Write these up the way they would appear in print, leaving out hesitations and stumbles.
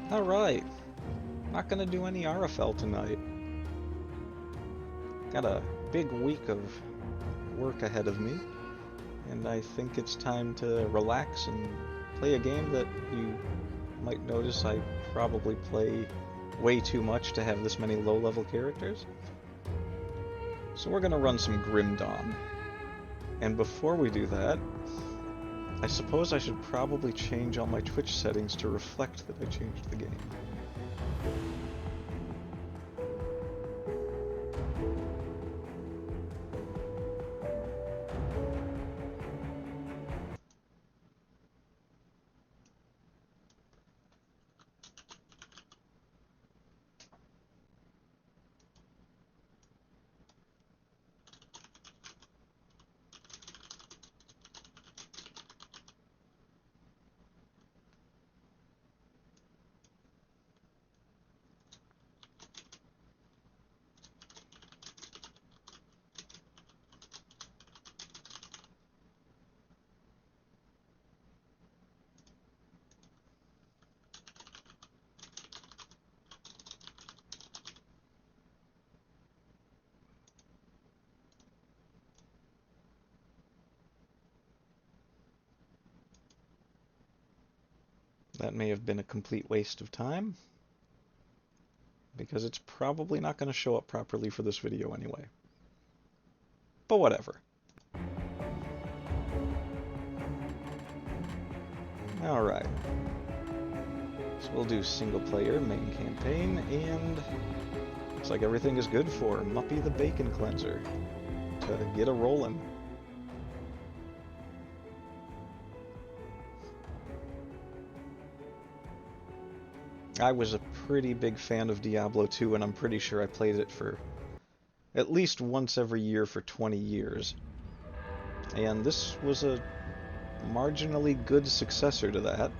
Alright, not gonna do any RFL tonight. Got a big week of work ahead of me, and I think it's time to relax and play a game that you might notice I probably play way too much to have this many low-level characters. So we're gonna run some Grim Dawn. And before we do that, I suppose I should probably change all my Twitch settings to reflect that I changed the game. That may have been a complete waste of time, because it's probably not going to show up properly for this video anyway. But whatever. Alright. So we'll do single player, main campaign, and looks like everything is good for Muppy the Bacon Cleanser to get a rollin'. I was a pretty big fan of Diablo 2, and I'm pretty sure I played it for at least once every year for 20 years. And this was a marginally good successor to that.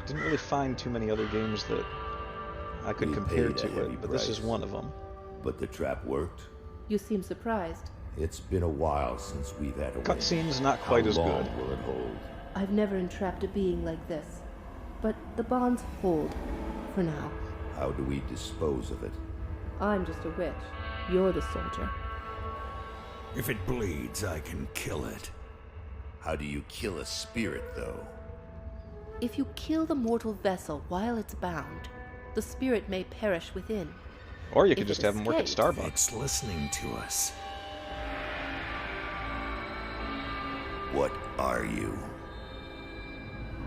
Didn't really find too many other games that I could compare to it, but this is one of them. But the trap worked? You seem surprised. It's been a while since we've had a win. Cutscene's not quite as good. How long will it hold? I've never entrapped a being like this. But the bonds hold, for now. How do we dispose of it? I'm just a witch. You're the soldier. If it bleeds, I can kill it. How do you kill a spirit, though? If you kill the mortal vessel while it's bound, the spirit may perish within. Or you could just have them work at escaped, Starbucks. It's listening to us. What are you?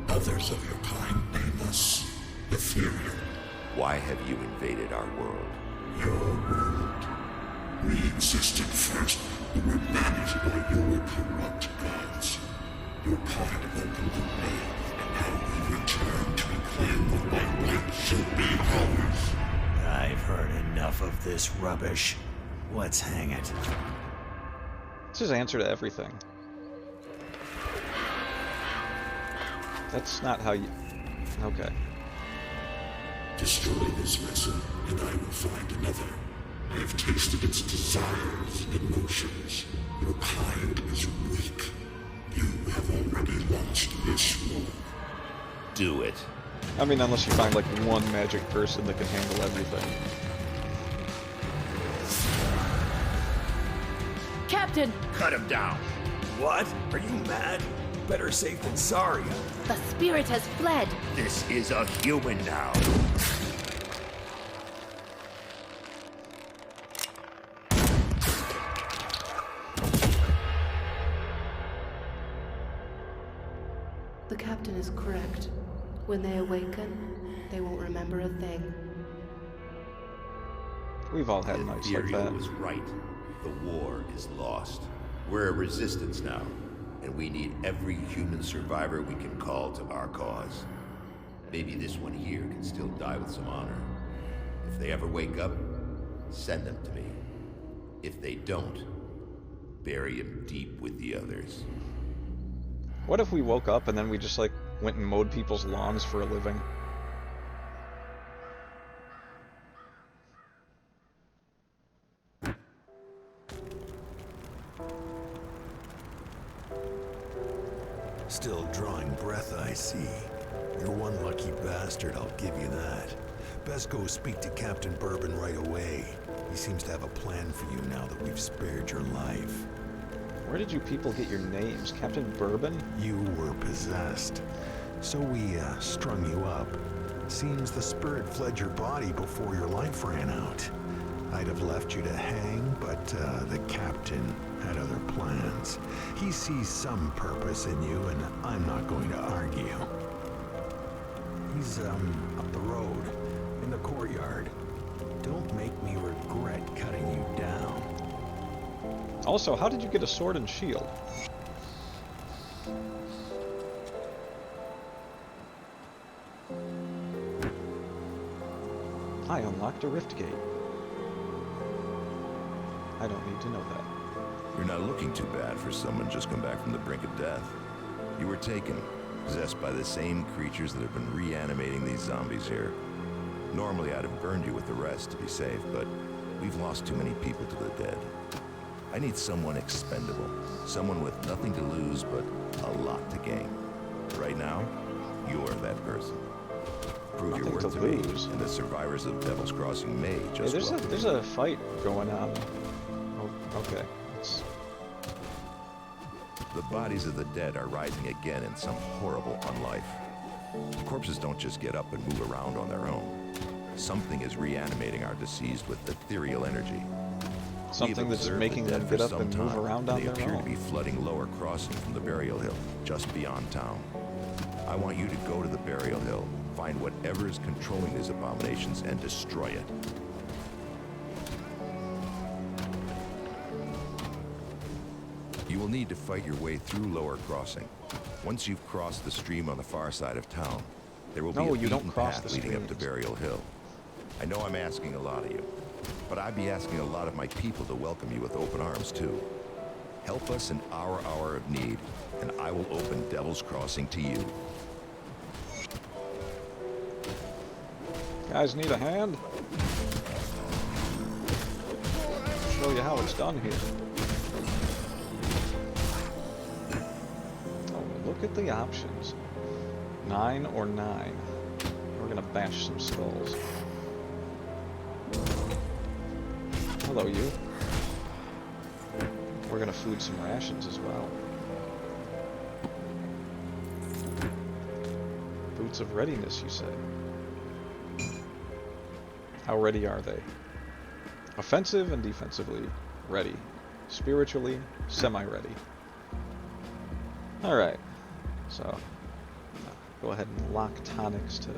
Others of your kind name us ethereal. Why have you invaded our world? Your world. We existed first, but were managed by your corrupt gods. Your part opened the way, and now we return to reclaim what by right should be ours. I've heard enough of this rubbish. Let's hang it. It's his answer to everything. That's not how you... Okay. Destroy this vessel, and I will find another. I have tasted its desires and emotions. Your kind is weak. You have already lost this war. Do it. I mean, unless you find, like, one magic person that can handle everything. Captain! Cut him down. What? Are you mad? Better safe than sorry. The spirit has fled! This is a human now. The captain is correct. When they awaken, they won't remember a thing. We've all had nights like Ethereal that. was right. The war is lost. We're a resistance now, and we need every human survivor we can call to our cause. Maybe this one here can still die with some honor. If they ever wake up, send them to me. If they don't, bury him deep with the others. What if we woke up and then we just, like, went and mowed people's lawns for a living? Still drawing breath, I see. You're one lucky bastard, I'll give you that. Best go speak to Captain Bourbon right away. He seems to have a plan for you now that we've spared your life. Where did you people get your names? Captain Bourbon? You were possessed. So we strung you up. Seems the spirit fled your body before your life ran out. I'd have left you to hang, but the captain had other plans. He sees some purpose in you, and I'm not going to argue. He's up the road, in the courtyard. Don't make me regret cutting you down. Also, how did you get a sword and shield? I unlocked a rift gate. I don't need to know that. You're not looking too bad for someone just come back from the brink of death. You were taken, possessed by the same creatures that have been reanimating these zombies here. Normally I'd have burned you with the rest to be safe, but we've lost too many people to the dead. I need someone expendable, someone with nothing to lose but a lot to gain. Right now, you're that person. Prove your Nothing worth to to me, lose. and the survivors of Devil's Crossing may just Hey, welcome there's you. a fight going on. Oh, okay. The bodies of the dead are rising again in some horrible unlife. Corpses don't just get up and move around on their own. Something is reanimating our deceased with ethereal energy. Something We've that's observed making the them dead get for up some and move time, around on They their appear to own. be flooding Lower Crossing from the Burial Hill, just beyond town. I want you to go to the Burial Hill, find whatever is controlling these abominations, and destroy it. You will need to fight your way through Lower Crossing. Once you've crossed the stream on the far side of town, there will be No, a you don't beaten cross path the leading up to streams. Burial Hill. I know I'm asking a lot of you, but I'd be asking a lot of my people to welcome you with open arms too. Help us in our hour of need, and I will open Devil's Crossing to you. Guys, need a hand? I'll show you how it's done here. Oh, look at the options. 9 or 9. We're gonna bash some skulls. Hello, you. We're gonna food some rations as well. Boots of readiness, you say? How ready are they? Offensive and defensively ready. Spiritually, semi-ready. Alright, so go ahead and lock tonics to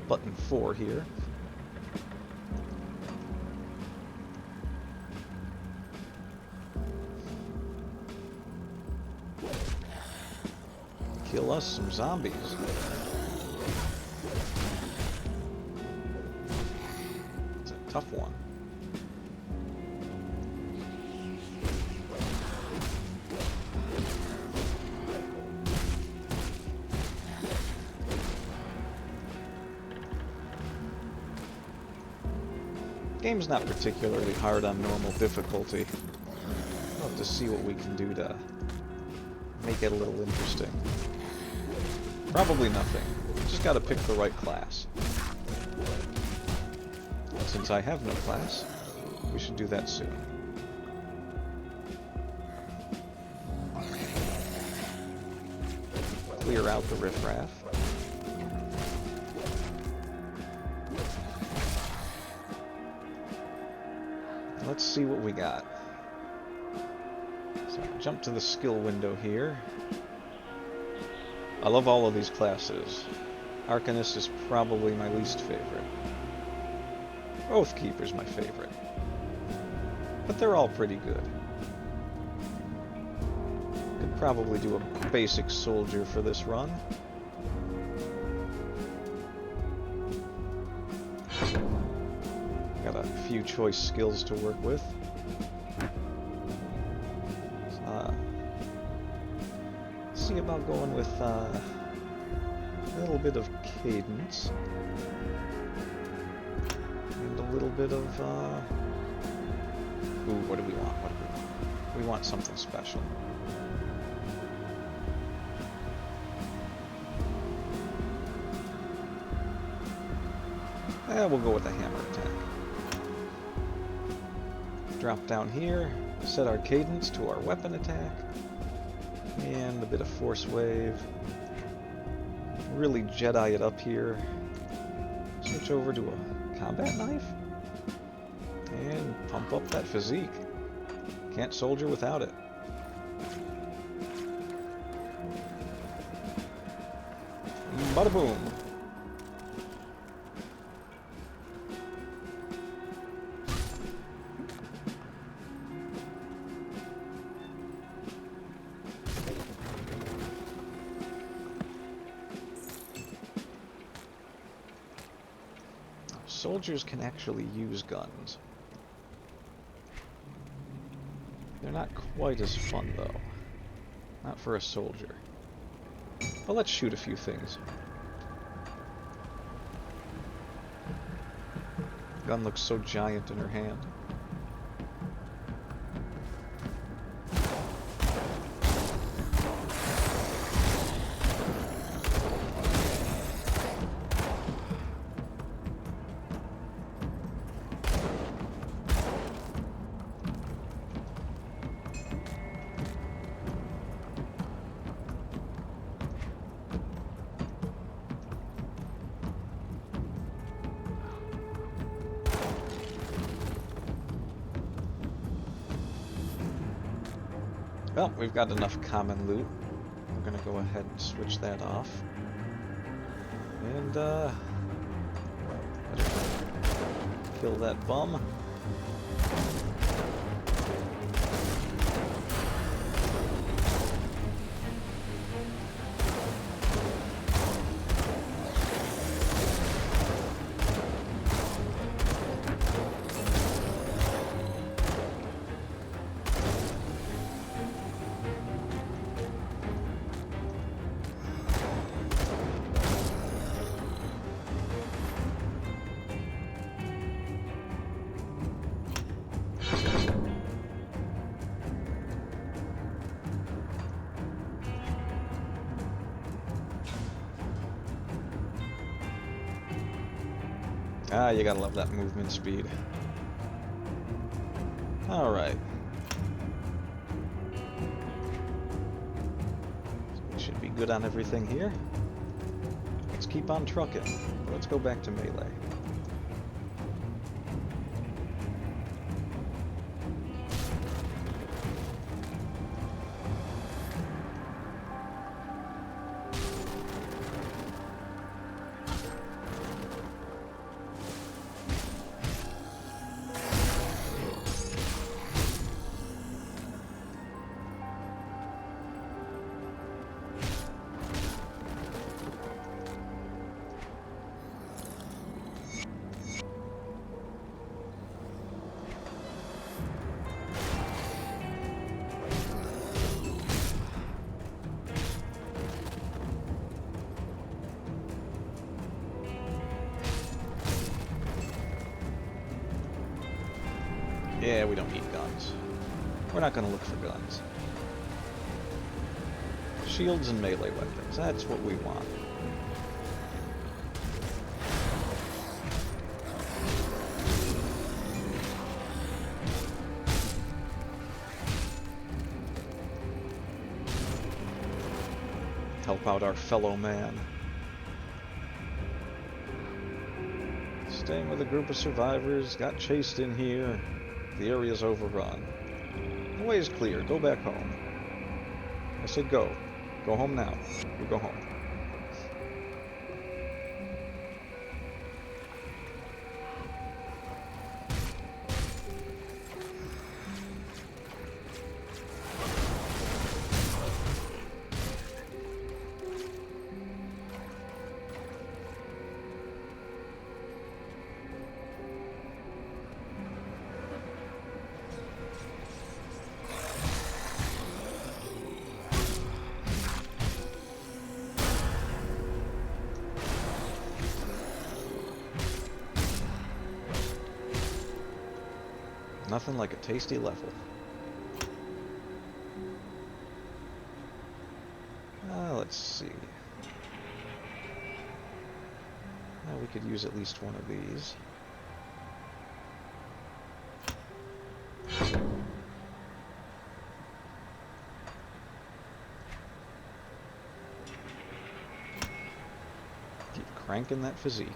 button 4 here. Kill us some zombies. It's a tough one. Game's not particularly hard on normal difficulty. We'll have to see what we can do to make it a little interesting. Probably nothing. Just gotta pick the right class. And since I have no class, we should do that soon. Clear out the riffraff. Let's see what we got. So jump to the skill window here. I love all of these classes. Arcanist is probably my least favorite. Oathkeeper's my favorite. But they're all pretty good. Could probably do a basic soldier for this run. Got a few choice skills to work with. See about going with a little bit of cadence and a little bit of ooh, what do we want? What do we want? We want something special. We'll go with the hammer attack. Drop down here, set our cadence to our weapon attack, and a bit of force wave. Really Jedi it up here. Switch over to a combat knife, and pump up that physique. Can't soldier without it. Bada boom. Soldiers can actually use guns. They're not quite as fun, though. Not for a soldier. But let's shoot a few things. Gun looks so giant in her hand. Well, we've got enough common loot. We're gonna go ahead and switch that off. And, kill that bum. Ah, you gotta love that movement speed. Alright. So we should be good on everything here. Let's keep on trucking. Let's go back to melee. Yeah, we don't need guns. We're not gonna look for guns. Shields and melee weapons, that's what we want. Help out our fellow man. Staying with a group of survivors, got chased in here. The area's overrun. The way is clear. Go back home. I said go. Go home now. You go home. Nothing like a tasty level. Let's see. we could use at least one of these. Keep cranking that physique.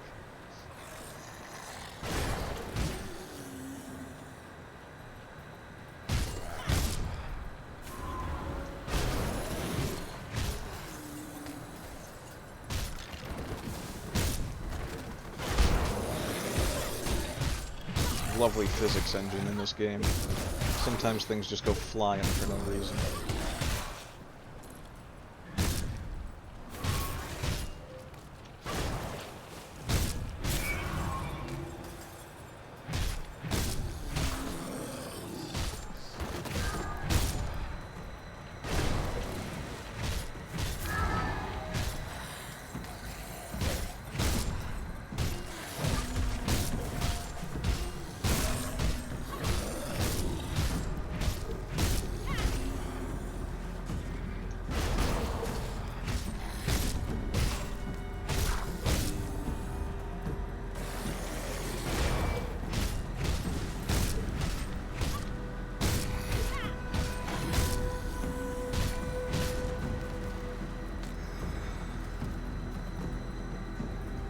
Lovely physics engine in this game. Sometimes things just go flying for no reason.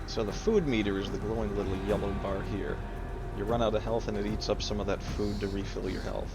So the food meter is the glowing little yellow bar here. You run out of health and it eats up some of that food to refill your health.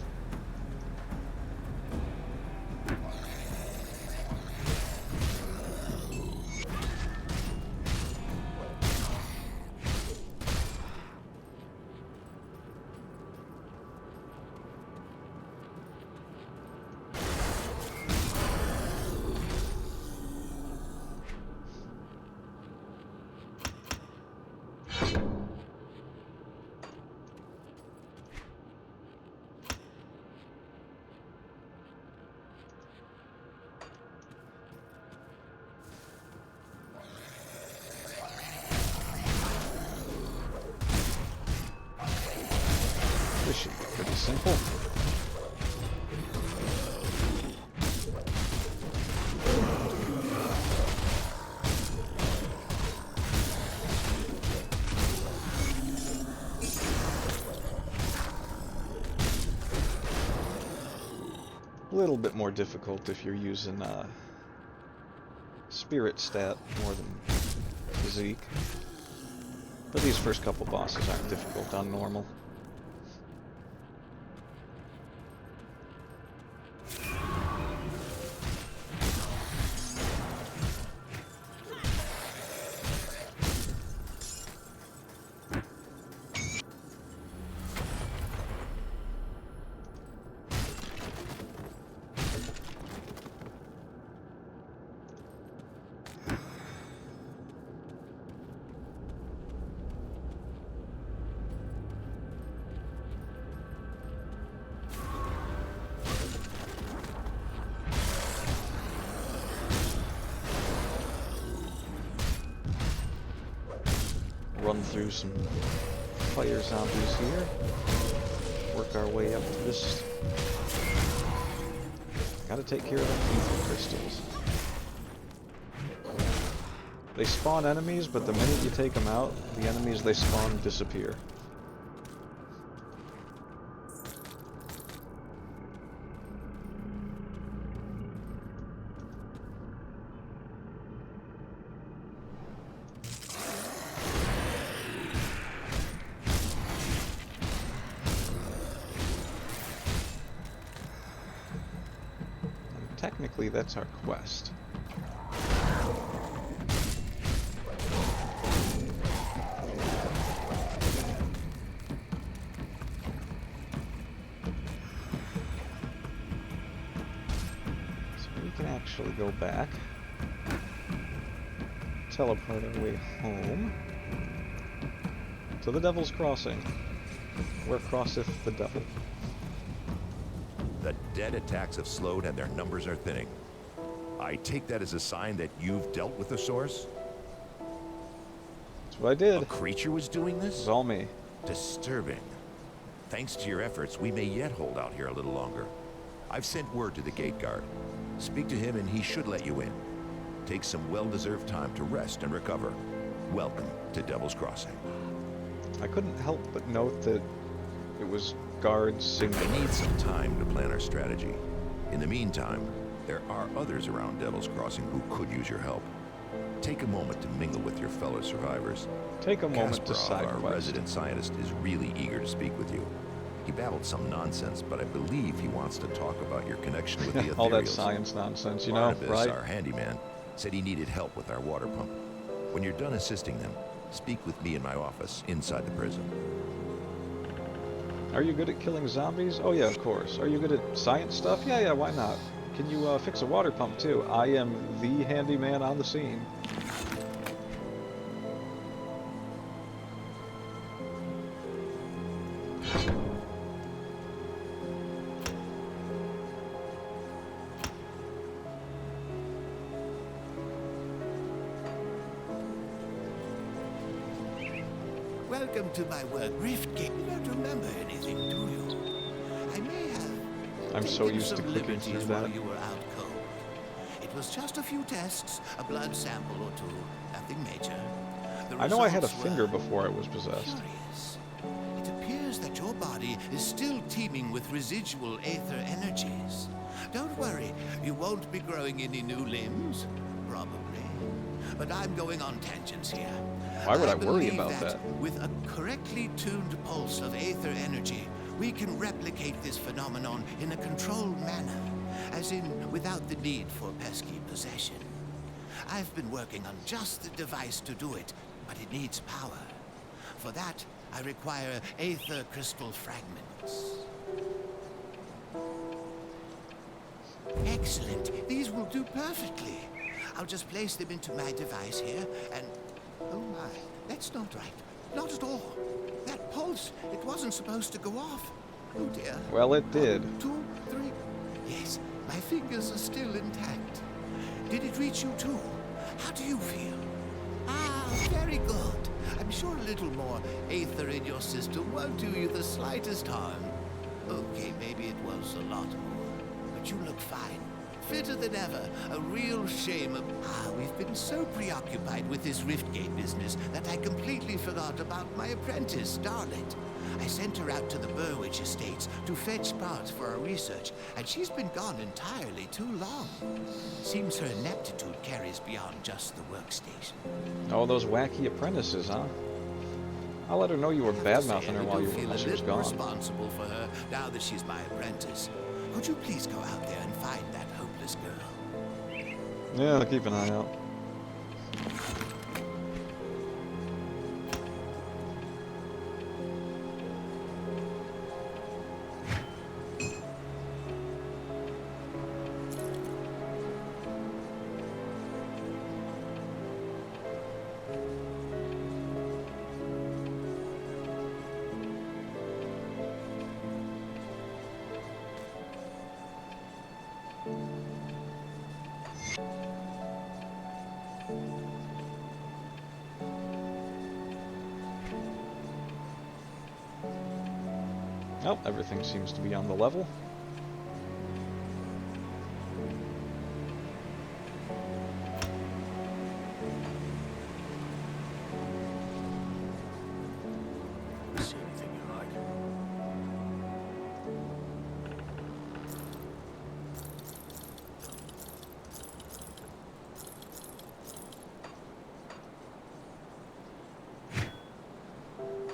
This should be pretty simple. A little bit more difficult if you're using spirit stat more than physique. But these first couple bosses aren't difficult on normal. Run through some fire zombies here. Work our way up to this. Gotta take care of them ether crystals. They spawn enemies, but the minute you take them out, the enemies they spawn disappear. Technically, that's our quest. So we can actually go back, teleport our way home to the Devil's Crossing, where crosseth the devil. The dead attacks have slowed and their numbers are thinning. I take that as a sign that you've dealt with the source? That's what I did. A creature was doing It this? was all me. Disturbing. Thanks to your efforts, we may yet hold out here a little longer. I've sent word to the gate guard. Speak to him and he should let you in. Take some well-deserved time to rest and recover. Welcome to Devil's Crossing. I couldn't help but note that it was guards singular. I need some time to plan our strategy. In the meantime, there are others around Devil's Crossing who could use your help. Take a moment to mingle with your fellow survivors. Take a moment to Kasparov, side our quest. resident scientist, is really eager to speak with you. He babbled some nonsense, but I believe he wants to talk about your connection with the Ethereals. All that science nonsense, you know, Barnabas, right? our handyman, said he needed help with our water pump. When you're done assisting them, speak with me in my office inside the prison. Are you good at killing zombies? Oh yeah, of course. Are you good at science stuff? Yeah, why not? Can you fix a water pump too? I am the handyman on the scene. Welcome to my work, Rift Gate. You don't remember anything, do you? I may have. I'm so taken used to some clicking liberties through while that. you were out cold. It was just a few tests, a blood sample or two, nothing major. The I know I had a results finger were before I was possessed. curious. It appears that your body is still teeming with residual aether energies. Don't worry, you won't be growing any new limbs, probably. But I'm going on tangents here. Why would I worry believe about that? With a correctly tuned pulse of aether energy, we can replicate this phenomenon in a controlled manner, as in without the need for pesky possession. I've been working on just the device to do it, but it needs power. For that, I require aether crystal fragments. Excellent. These will do perfectly. I'll just place them into my device here, and... Oh my, that's not right. Not at all. That pulse, it wasn't supposed to go off. Oh dear. Well, it did. 1, 2, 3. Yes, my fingers are still intact. Did it reach you too? How do you feel? Ah, very good. I'm sure a little more aether in your system won't do you the slightest harm. Okay, maybe it was a lot more, but you look fine. Fitter than ever. A real shame of... we've been so preoccupied with this Riftgate business that I completely forgot about my apprentice, Darlet. I sent her out to the Burwich Estates to fetch parts for our research, and she's been gone entirely too long. Seems her ineptitude carries beyond just the workstation. Oh, those wacky apprentices, huh? I'll let her know you were bad-mouthing her while she was I feel a little gone. responsible for her now that she's my apprentice. Could you please go out there and find that hopeless girl? Yeah, I'll keep an eye out. Oh, everything seems to be on the level. See anything you like?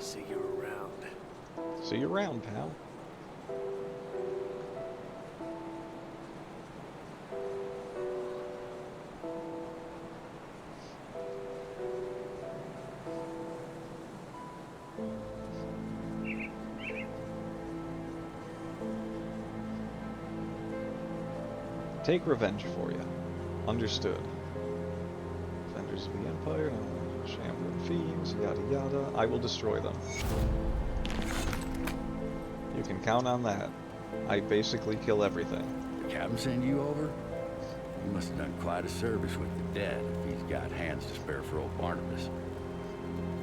See you around. See you around, pal. Take revenge for you. Understood. Defenders of the Empire, shambling fiends, yada yada. I will destroy them. You can count on that. I basically kill everything. The captain send you over? You must have done quite a service with the dead if he's got hands to spare for old Barnabas.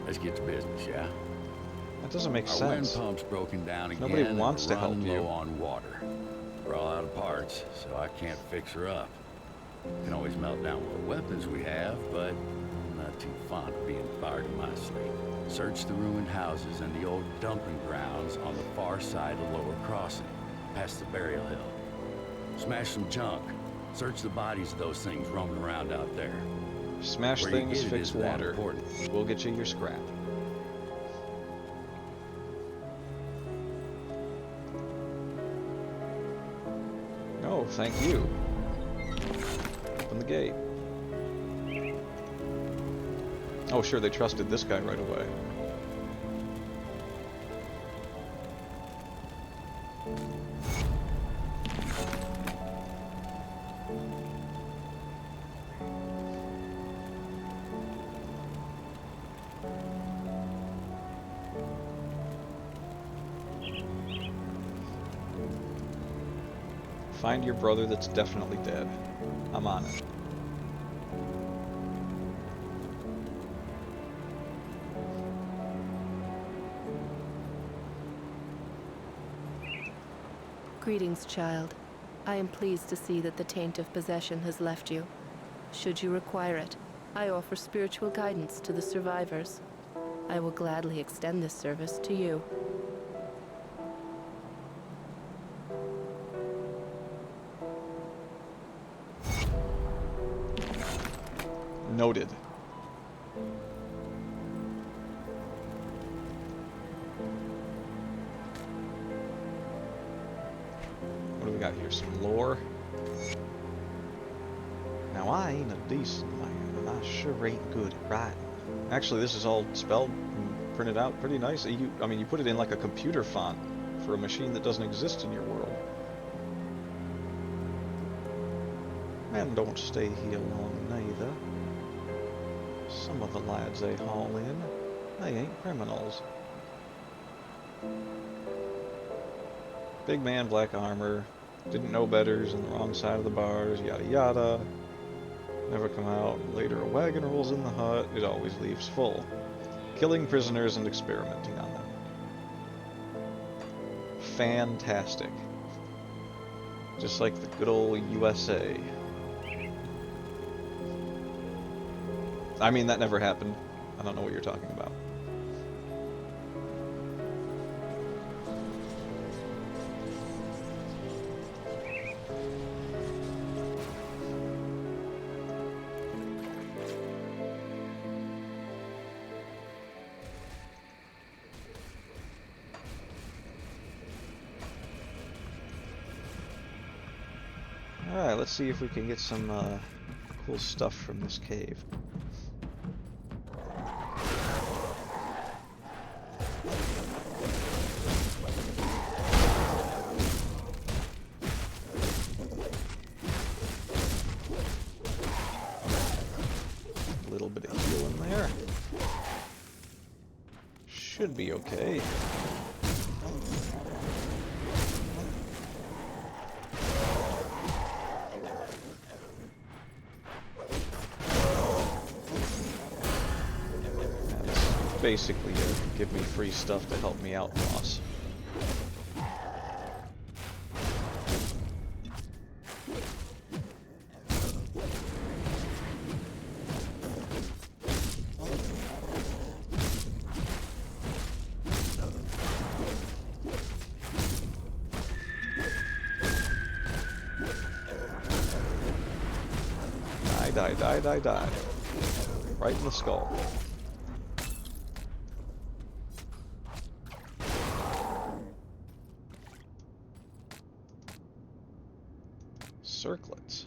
Let's get to business, yeah? That doesn't make Our wind sense. pump's broken down again. Nobody and wants we're to help running you. low on water. We're all out of parts, so I can't fix her up. Can always melt down what weapons we have, but I'm not too fond of being fired in my sleep. Search the ruined houses and the old dumping grounds on the far side of Lower Crossing, past the burial hill. Smash some junk. Search the bodies of those things roaming around out there. Smash Where you things, get it fix isn't that water. important. We'll get you your scrap. No, thank you. Open the gate. Oh, sure, they trusted this guy right away. Find your brother that's definitely dead. I'm on it. Greetings, child. I am pleased to see that the taint of possession has left you. Should you require it, I offer spiritual guidance to the survivors. I will gladly extend this service to you. Noted. What do we got here? Some lore. Now I ain't a decent man, and I sure ain't good at writing. Actually, this is all spelled and printed out pretty nice. I mean, you put it in like a computer font for a machine that doesn't exist in your world. Men don't stay here long neither. Some of the lads they haul in, they ain't criminals. Big man, black armor, didn't know betters, on the wrong side of the bars, yada yada. Never come out. Later a wagon rolls in the hut, it always leaves full. Killing prisoners and experimenting on them. Fantastic. Just like the good old USA. I mean, that never happened. I don't know what you're talking about. Alright, let's see if we can get some cool stuff from this cave. A little bit of healing there. Should be okay. Basically give me free stuff to help me out, boss. Die. Right in the skull. Circlets.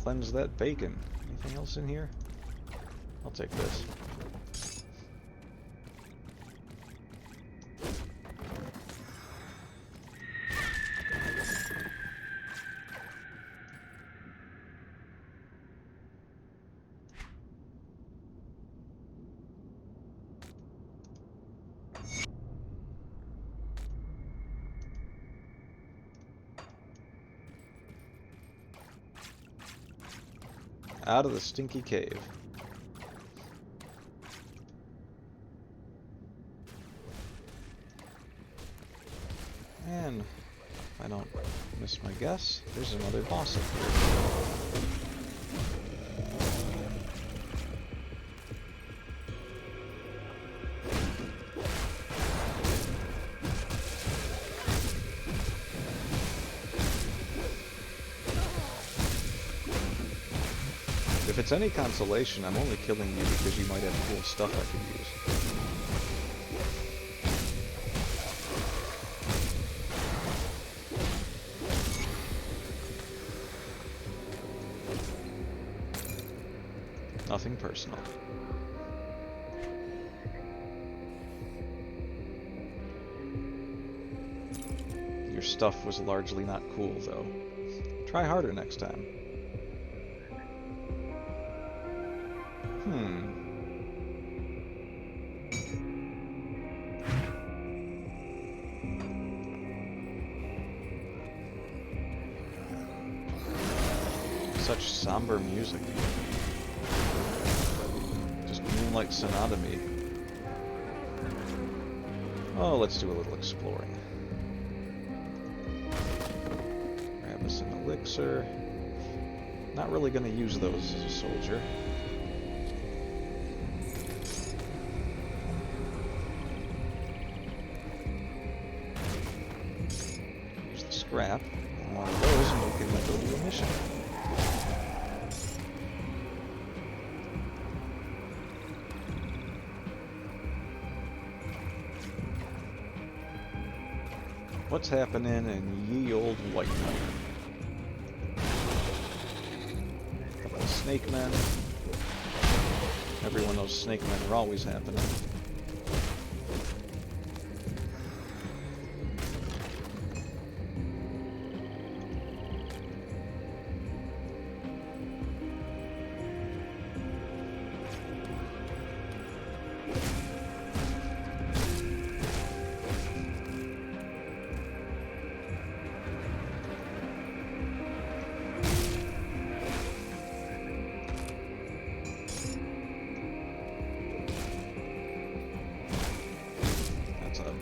cleanse that bacon. Anything else in here? I'll take this. Out of the stinky cave. And if I don't miss my guess, there's another boss up here. If it's any consolation, I'm only killing you because you might have cool stuff I could use. Nothing personal. Your stuff was largely not cool, though. Try harder next time. Such somber music. Just Moonlight Sonata me. Oh, let's do a little exploring. Grab us an elixir. Not really going to use those as a soldier. Here's the scrap. And one of those and we can go do a mission. What's happening in ye old White Knight? Couple of snake men. Everyone knows snake men are always happening.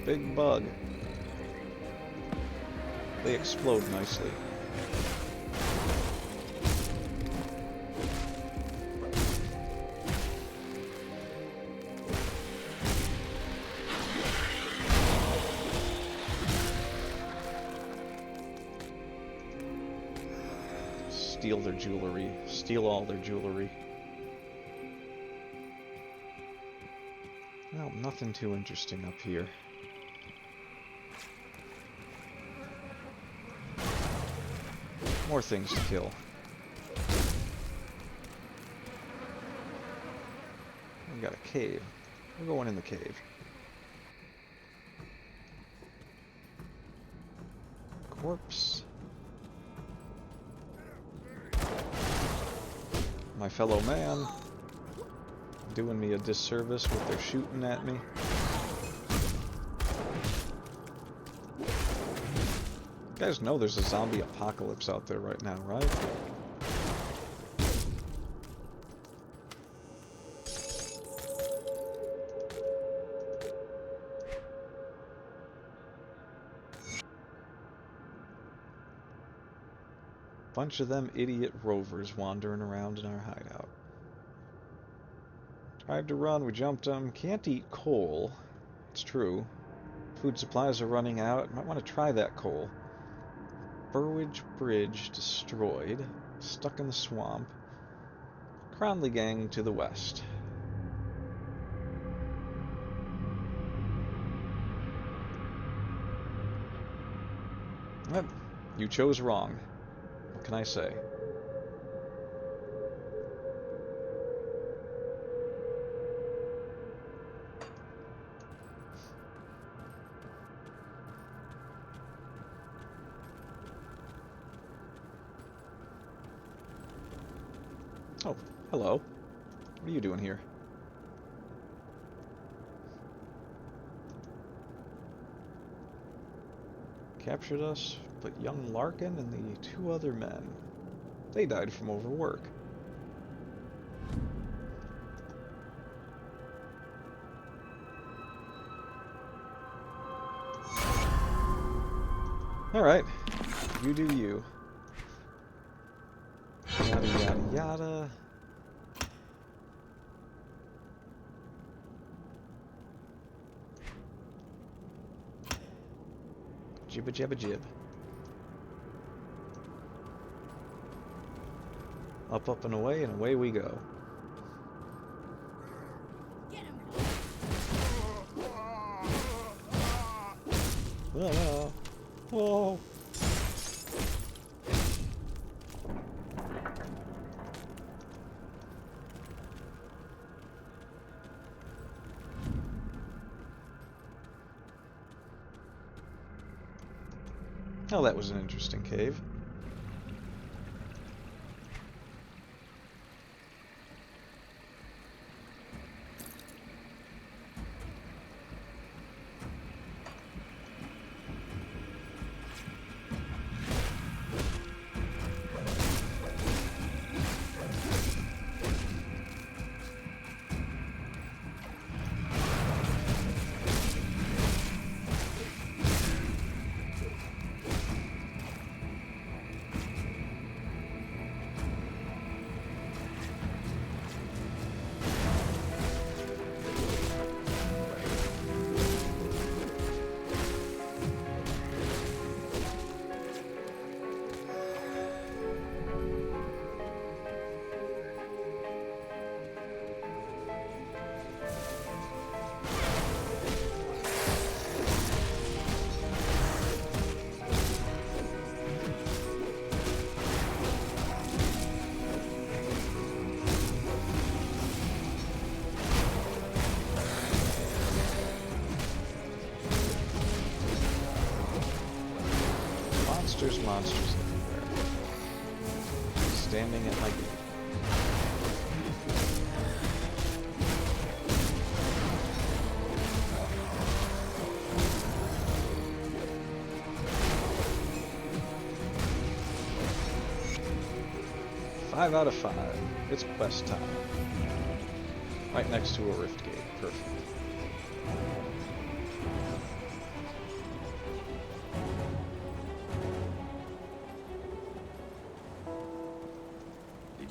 Big bug. They explode nicely. Steal their jewelry. Steal all their jewelry. Well, nothing too interesting up here. More things to kill. We got a cave. We're going in the cave. Corpse. My fellow man. Doing me a disservice with their shooting at me. You guys know there's a zombie apocalypse out there right now, right? Bunch of them idiot rovers wandering around in our hideout. Tried to run, we jumped them. Can't eat coal. It's true. Food supplies are running out. Might want to try that coal. Burridge Bridge destroyed. Stuck in the swamp. Cronley Gang to the west. Yep, you chose wrong. What can I say? Oh, hello. What are you doing here? Captured us, but young Larkin and the 2 other men. They died from overwork. Alright, you do you. Yada yada yada. Jibba jabba jib. Up and away we go. Ah, oh. Oh, that was an interesting cave. Monsters everywhere. Standing at my gate. Five out of 5. It's quest time. Right next to a rift gate. Perfect.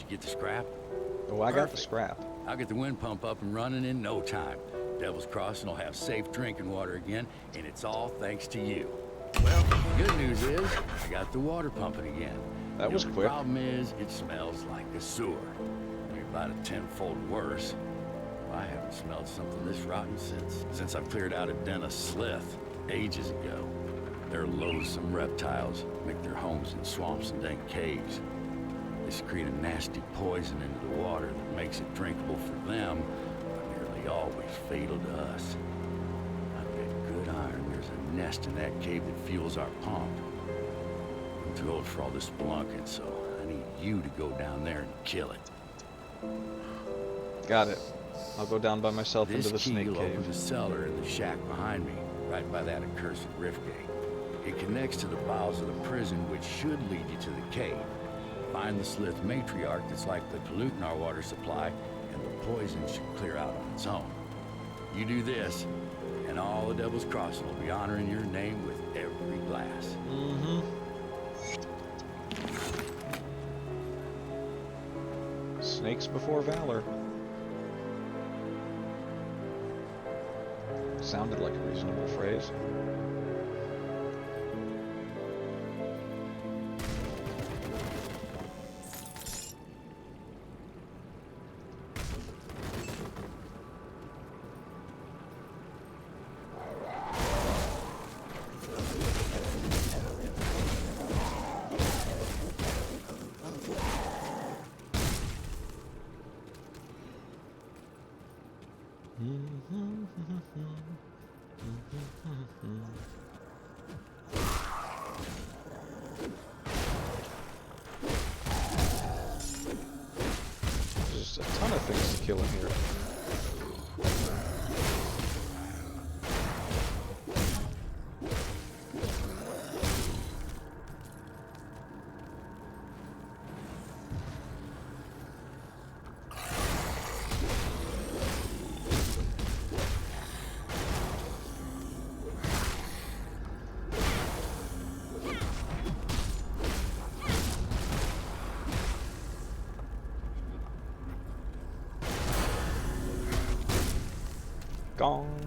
Get the scrap? Oh, I got the scrap. I'll get the wind pump up and running in no time. Devil's Crossing will have safe drinking water again, and it's all thanks to you. Well, the good news is, I got the water pumping again. That was quick. The problem is, it smells like a sewer. Maybe about a tenfold worse. Well, I haven't smelled something this rotten since I've cleared out a den of slith ages ago. They're loathsome reptiles, make their homes in swamps and dank caves. They secrete a nasty poison into the water that makes it drinkable for them, but nearly always fatal to us. I bet good iron there's a nest in that cave that fuels our pump. I'm too old for all this spelunking, so I need you to go down there and kill it. Got it. I'll go down by myself into the This snake key will cave. open the cellar in the shack behind me, right by that accursed rift gate. It connects to the bowels of the prison, which should lead you to the cave. Find the slith matriarch that's likely to pollute our water supply, and the poison should clear out on its own. You do this, and all the Devil's Crossing will be honoring your name with every glass. Mm-hmm. Snakes before valor. Sounded like a reasonable phrase. There's a ton of things to kill in here. Gong.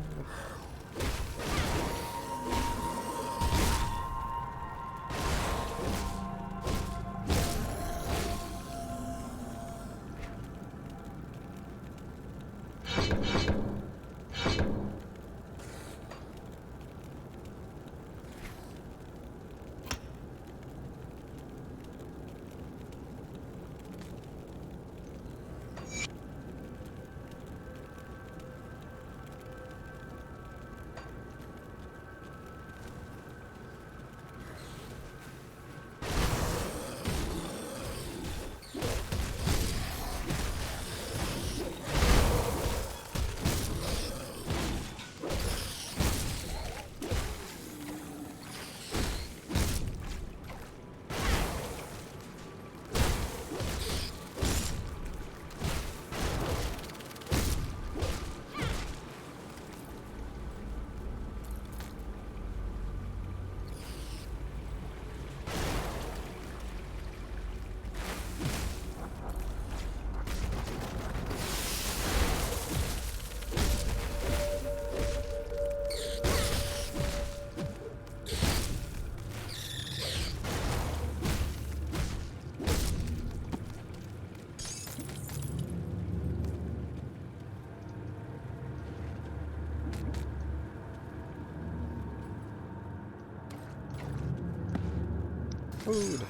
Food.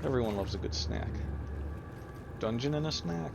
Everyone loves a good snack. Dungeon and a snack.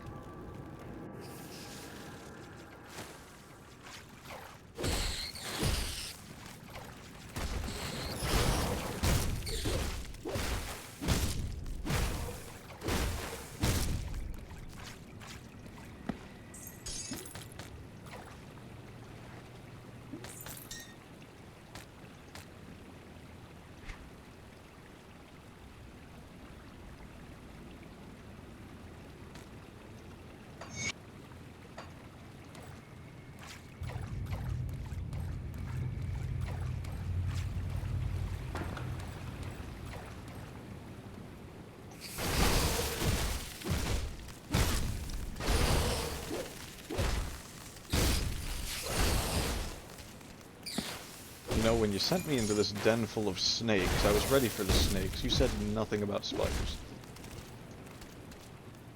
You know, when you sent me into this den full of snakes, I was ready for the snakes. You said nothing about spiders.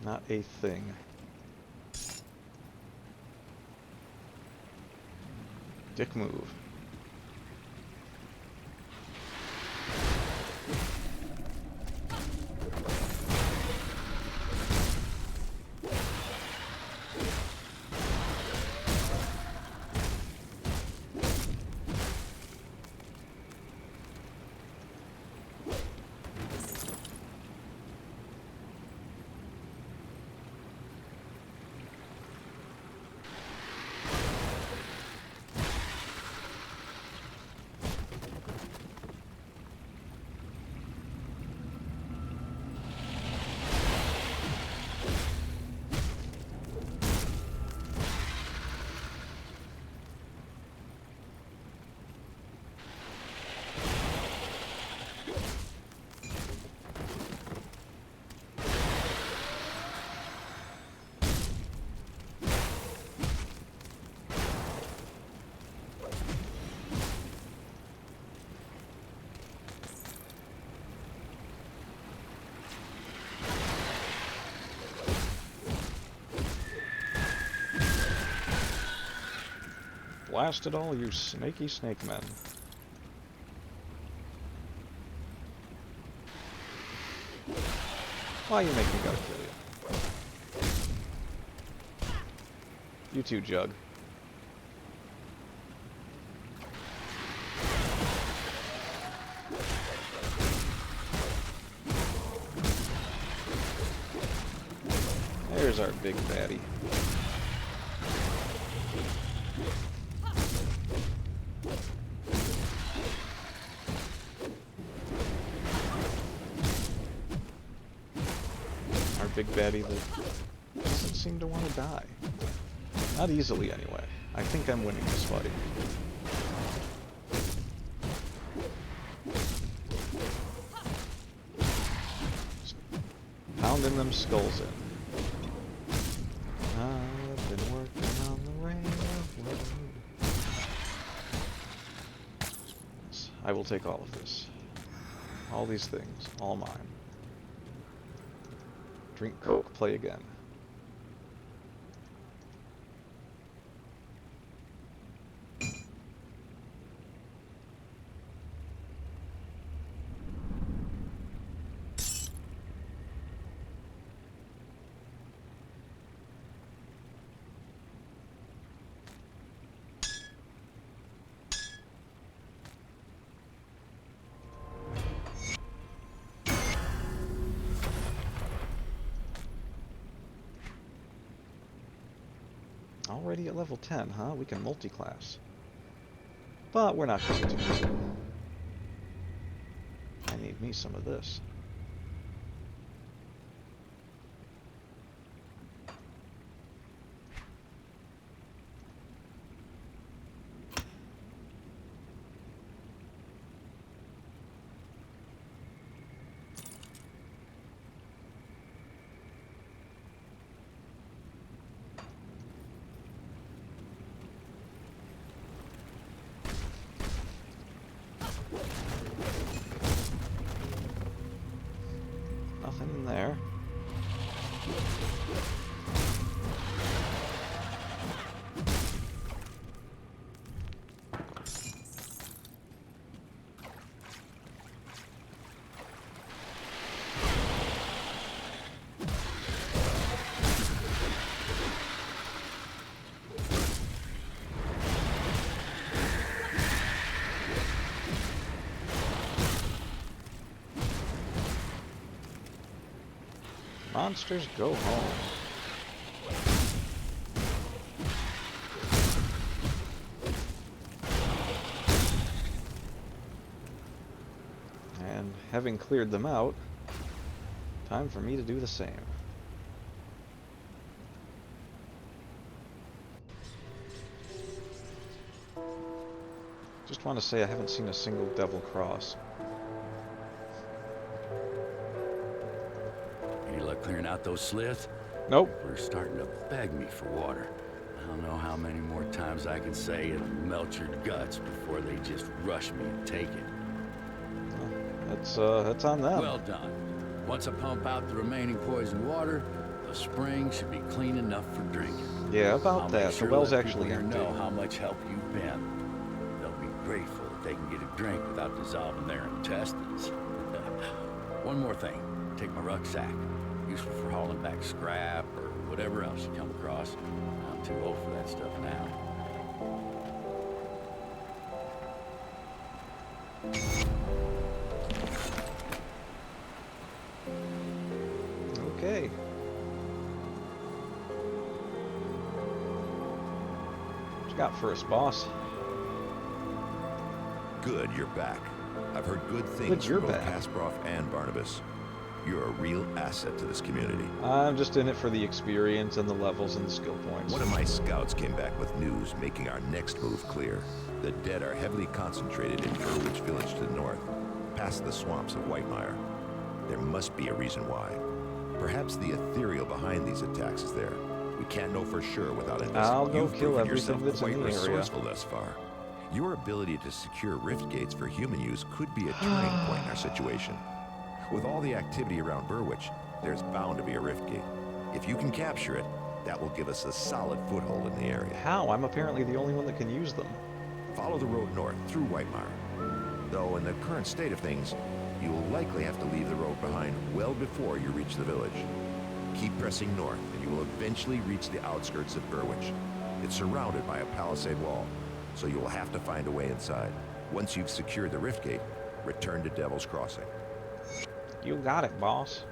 Not a thing. Dick move. Blast it all, you snaky snake men. Why you make me gotta kill you? You too, Jug. There's our big baddie. Our big baddie that doesn't seem to want to die. Not easily, anyway. I think I'm winning this fight. Pounding them skulls in. I've been working on the railroad. I will take all of this. All these things. All mine. Drink Coke, play again. Already at level 10, huh? We can multi-class. But we're not going to. I need me some of this. Nothing in there. Monsters, go home. And having cleared them out, time for me to do the same. Just want to say I haven't seen a single devil cross. Any luck clearing out those sliths? Nope. They're starting to beg me for water. I don't know how many more times I can say it melt your guts before they just rush me and take it. That's on them. Well done. Once I pump out the remaining poison water, the spring should be clean enough for drinking. Yeah, about I'll that. make sure The well's let actually people here empty. know how much help you've been. They'll be grateful if they can get a drink without dissolving their intestines. One more thing. Take my rucksack. Useful for hauling back scrap or whatever else you come across. I'm too old for that stuff now. Okay. What you got for us, boss? Good, you're back. I've heard good Good, things you're from both back. Kasparov and Barnabas. You're a real asset to this community. I'm just in it for the experience and the levels and the skill points. One of my scouts came back with news making our next move clear. The dead are heavily concentrated in Burwich Village to the north, past the swamps of Whitemire. There must be a reason why. Perhaps the ethereal behind these attacks is there. We can't know for sure without investigating. I'll go You've kill proven everything yourself that's in quite the area. resourceful thus far. Your ability to secure rift gates for human use could be a turning point in our situation. With all the activity around Burwich, there's bound to be a rift gate. If you can capture it, that will give us a solid foothold in the area. How? I'm apparently the only one that can use them. Follow the road north through Whitemire. Though in the current state of things, you will likely have to leave the road behind well before you reach the village. Keep pressing north, and you will eventually reach the outskirts of Burwich. It's surrounded by a palisade wall, so you will have to find a way inside. Once you've secured the rift gate, return to Devil's Crossing. You got it, boss.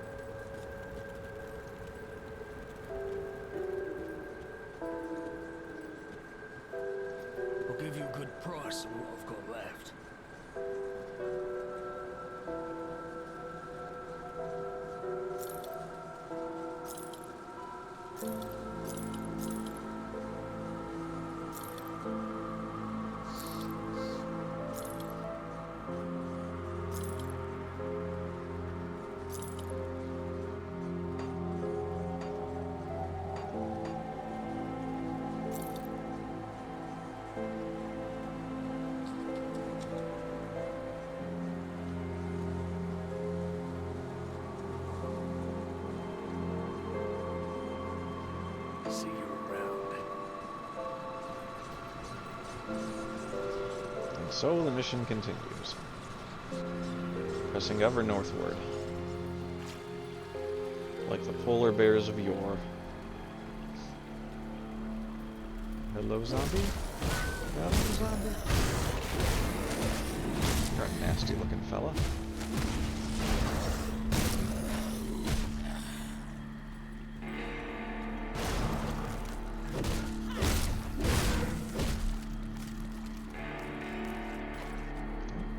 price of what I've got left. See you around. And so the mission continues, pressing ever northward, like the polar bears of yore. Hello, zombie? Got him, zombie? You're a nasty-looking fella.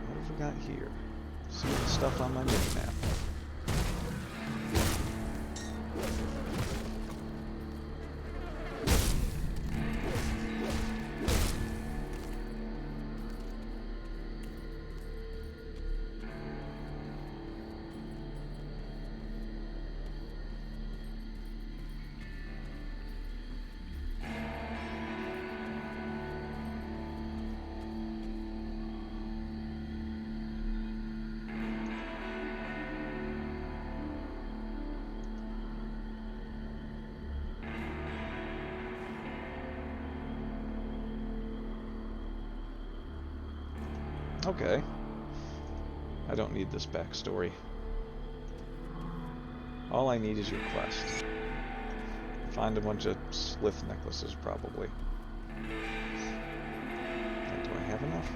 What have we got here? See the stuff on my mini-map. Okay. I don't need this backstory. All I need is your quest. Find a bunch of slith necklaces, probably. And do I have enough?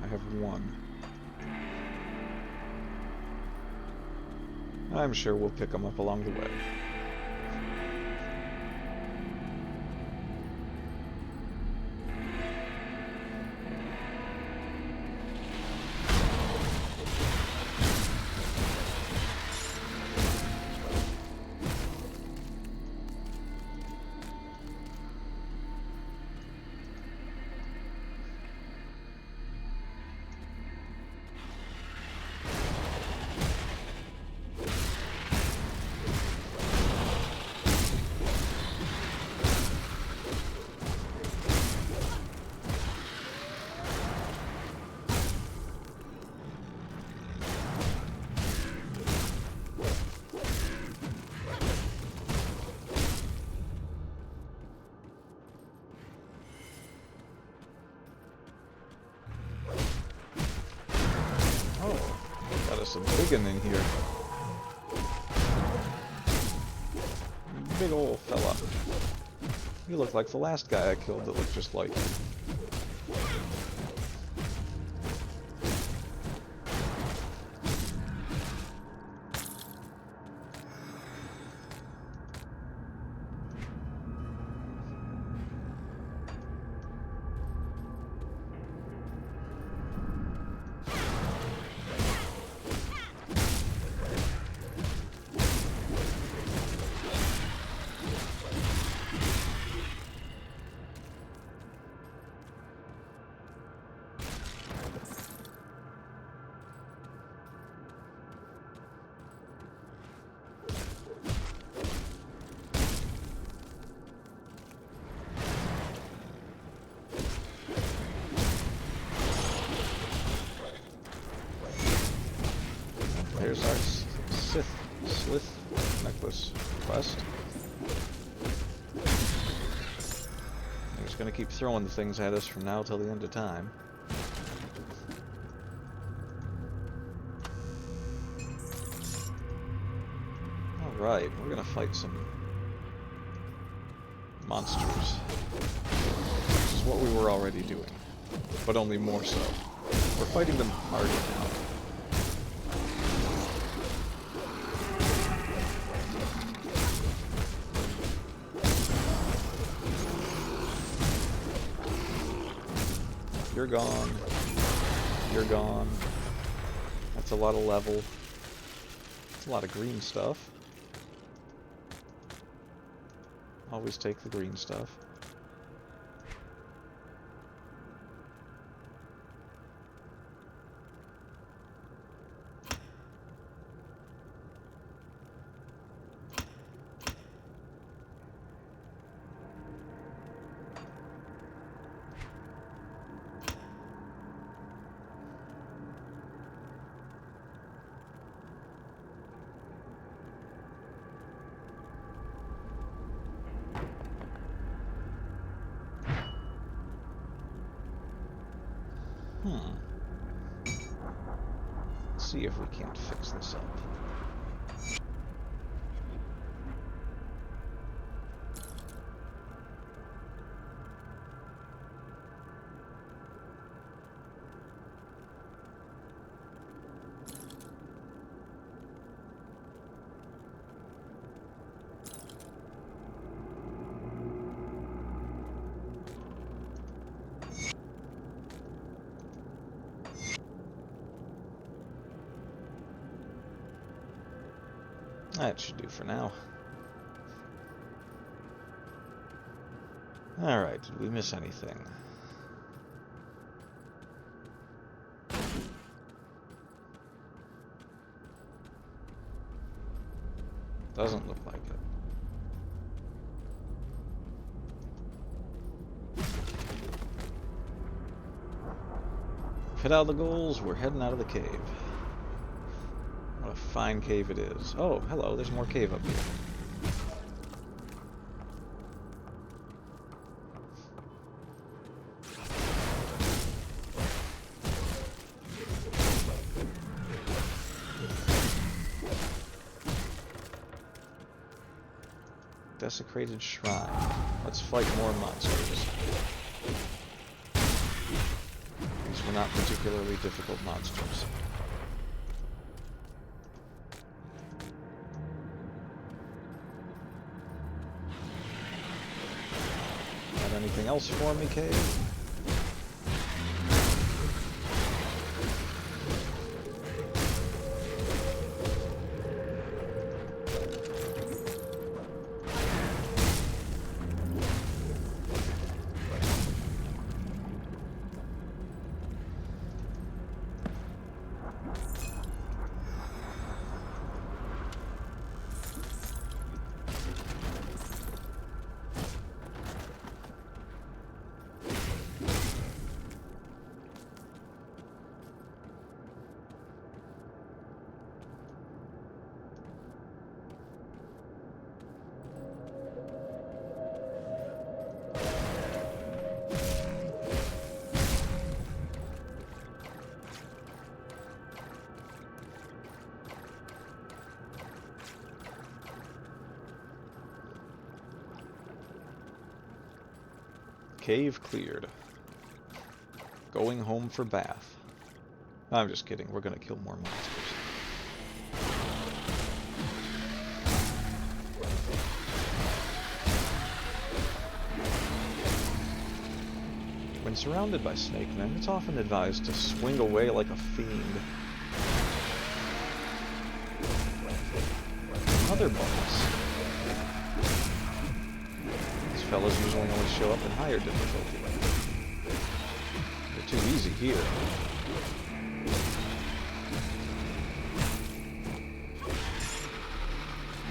I have one. I'm sure we'll pick them up along the way. Some digging in here. Big ol' fella. You look like the last guy I killed that looked just like you. There's our slith necklace quest. I'm just gonna keep throwing the things at us from now till the end of time. Alright, we're gonna fight some monsters. Which is what we were already doing, but only more so. We're fighting them harder now. You're gone. You're gone. That's a lot of level. That's a lot of green stuff. Always take the green stuff. Let's see if we can't fix this up. That should do for now. Alright, did we miss anything? Doesn't look like it. Hit all the goals, we're heading out of the cave. What a fine cave it is. Oh, hello, there's more cave up here. Desecrated shrine. Let's fight more monsters. These were not particularly difficult monsters. Got anything else for me, cave? Cave cleared. Going home for bath. I'm just kidding, we're gonna kill more monsters. When surrounded by snake men, it's often advised to swing away like a fiend. Another bonus. Fellas usually only show up in higher difficulty. They're too easy here.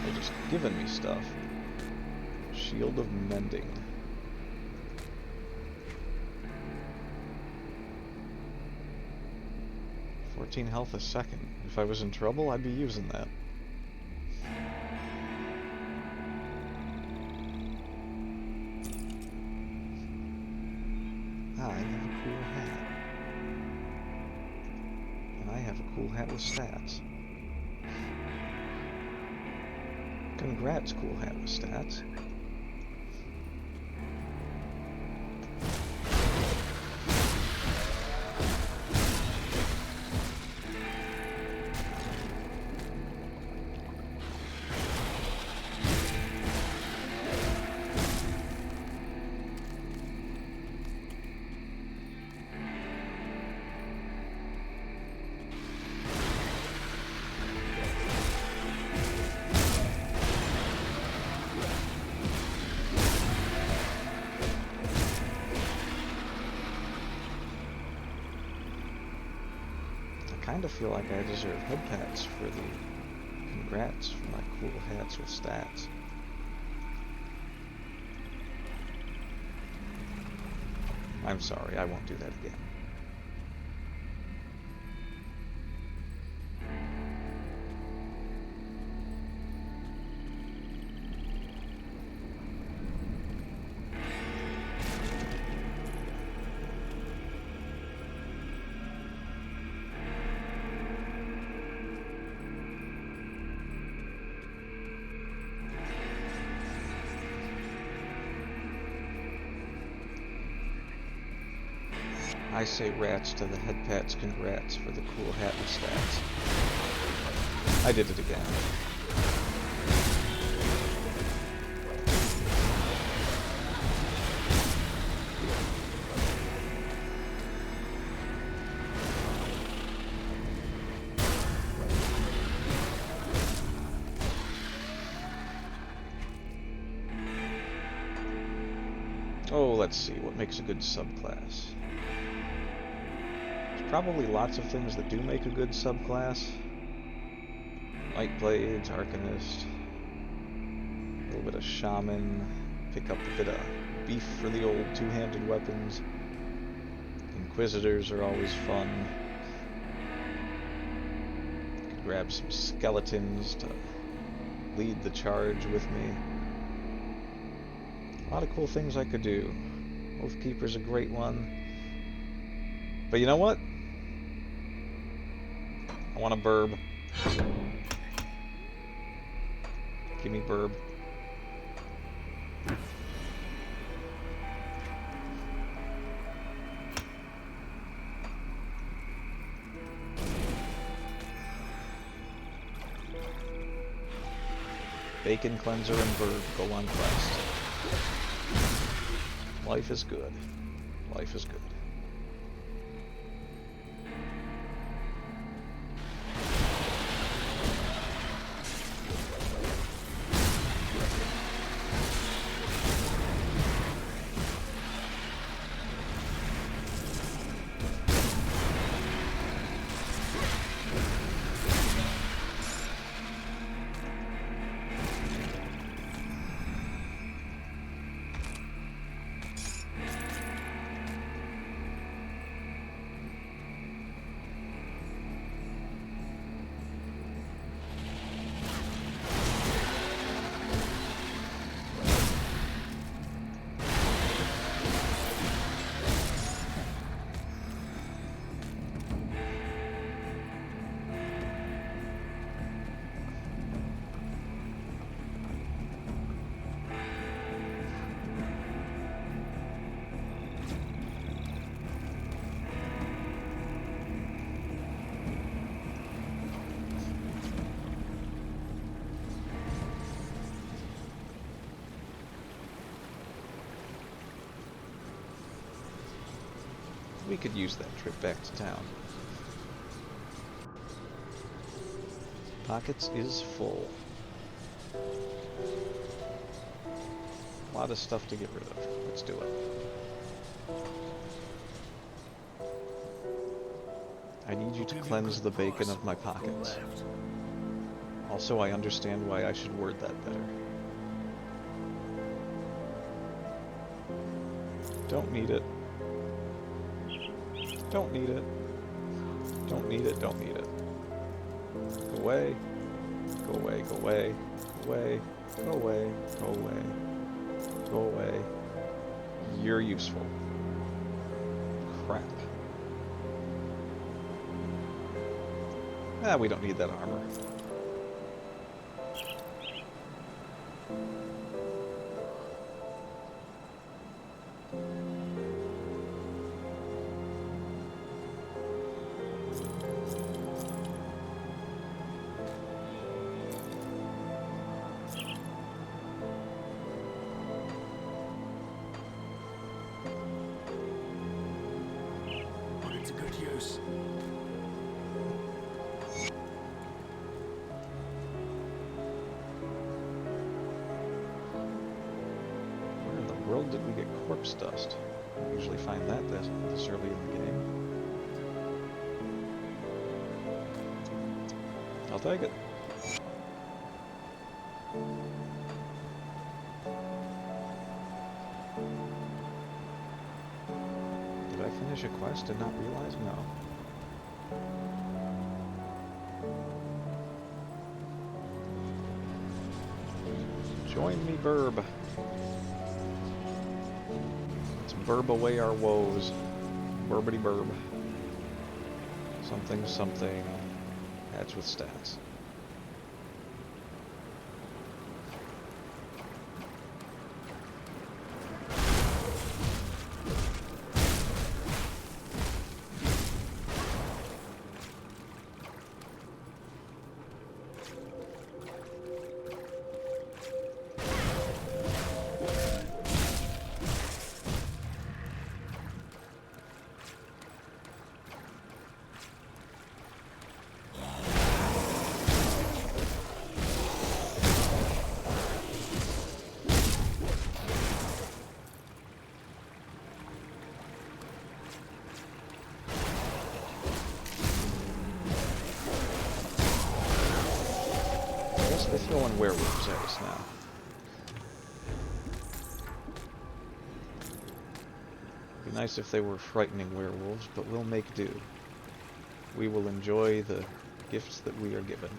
They're just giving me stuff. Shield of Mending. $14 health a second. If I was in trouble, I'd be using that. Cool hat with stats. Congrats, cool hat with stats. kind of feel like I deserve head pats for the congrats for my cool hats with stats. I'm sorry, I won't do that again. I say rats to the head pats congrats for the cool hat and stats. I did it again. Oh, let's see, what makes a good subclass? Probably lots of things that do make a good subclass. Light Blades, Arcanist, a little bit of Shaman, pick up a bit of beef for the old two-handed weapons. Inquisitors are always fun. Could grab some skeletons to lead the charge with me. A lot of cool things I could do. Oath Keeper's a great one. But you know what? I want a burb. Give me burb. Bacon cleanser and burb go on quest. Life is good. Life is good. We could use that trip back to town. Pockets is full. A lot of stuff to get rid of. Let's do it. I need you to cleanse the bacon of my pockets. Also, I understand why I should word that better. Don't need it. Don't need it. Don't need it, don't need it. Go away. Go away, go away. Go away. Go away. Go away. Go away. You're useful. Crap. Ah, we don't need that armor. It's a good use. Where in the world did we get corpse dust? I usually find that this early in the game. I'll take it. Did I finish a quest and not realize? No. Join me, Burb. Let's burb away our woes. Burbity burb. Something, something. Adds with stats. They're throwing werewolves at us now. Be nice if they were frightening werewolves, but we'll make do. We will enjoy the gifts that we are given.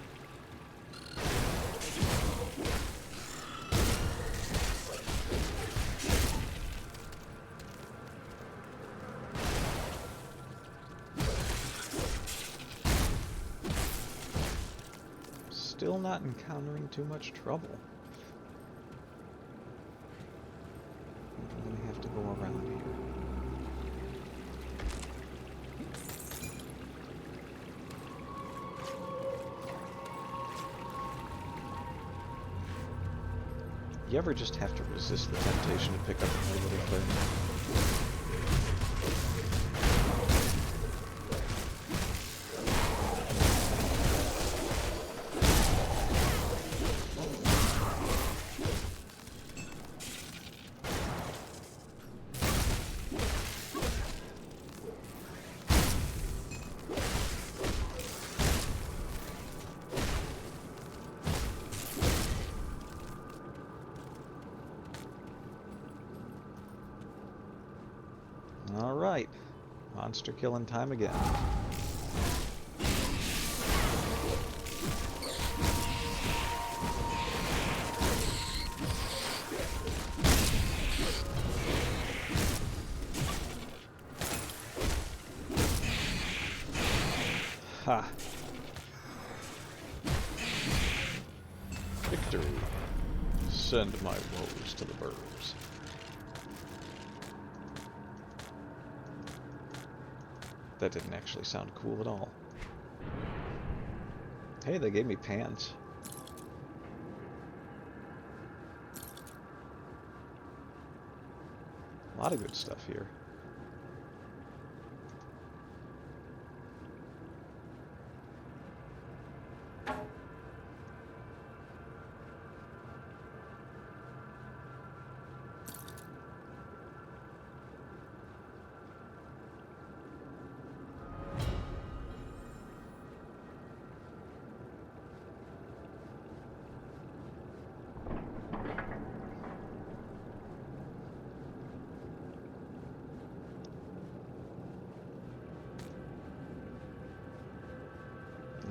Still not encountering too much trouble. I'm gonna have to go around here. You ever just have to resist the temptation to pick up a little thing? Alright, monster killing time again. Ha! Victory. Send my woes to the birds. That didn't actually sound cool at all. Hey, they gave me pants. A lot of good stuff here.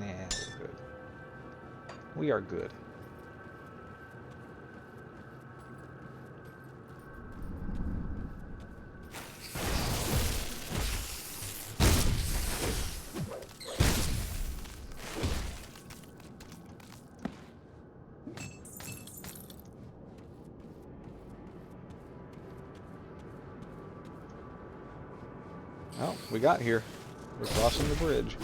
Nah, we're good. We are good. Oh, we got here. We're crossing the bridge.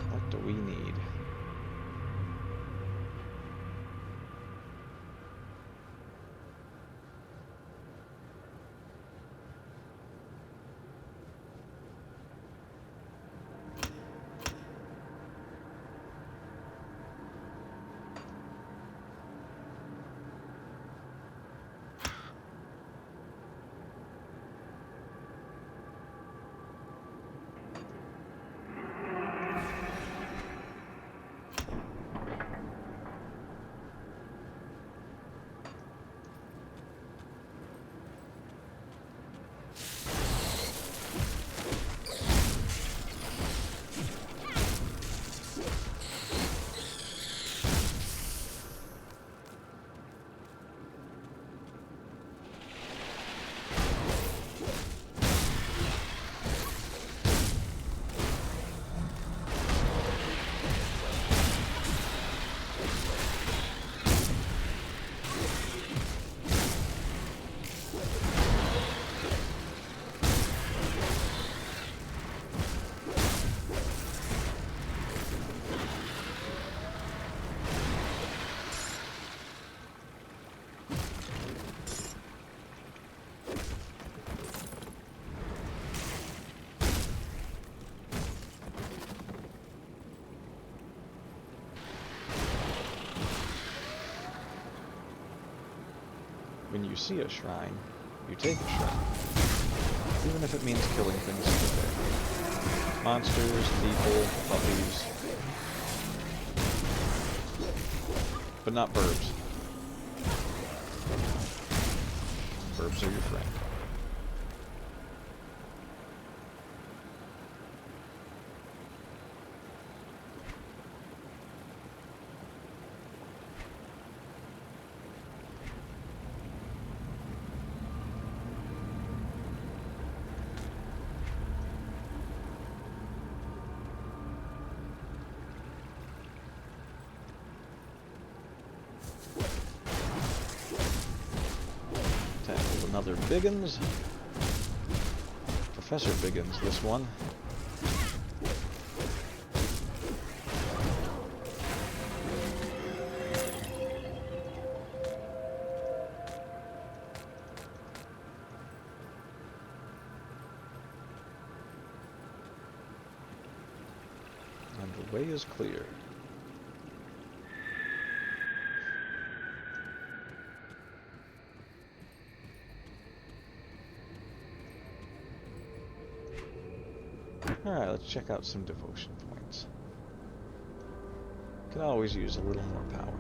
What do we need? when you see a shrine, you take a shrine. Even if it means killing things in the day. Monsters, people, puppies. But not burbs. Burbs are your friend. Another Biggins. Professor Biggins, this one. And the way is clear. Alright, let's check out some devotion points. Could always use a little more power.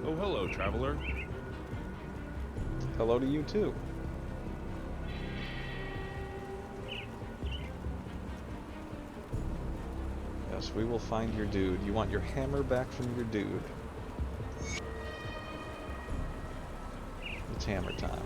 Oh, hello, traveler. Hello to you too. Yes, we will find your dude. You want your hammer back from your dude. It's hammer time.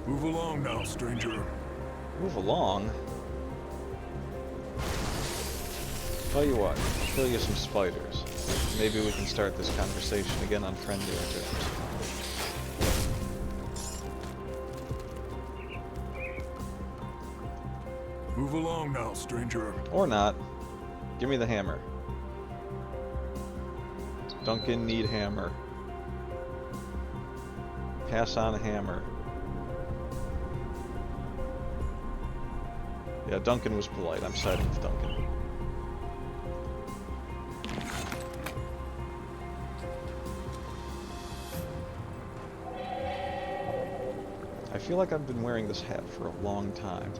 Move along now, stranger. Move along. Tell you what, I'll kill you some spiders. Maybe we can start this conversation again on friendlier terms. Move along now, stranger. Or not. Give me the hammer. Duncan need hammer. Pass on hammer. Yeah, Duncan was polite. I'm siding with Duncan. I feel like I've been wearing this hat for a long time.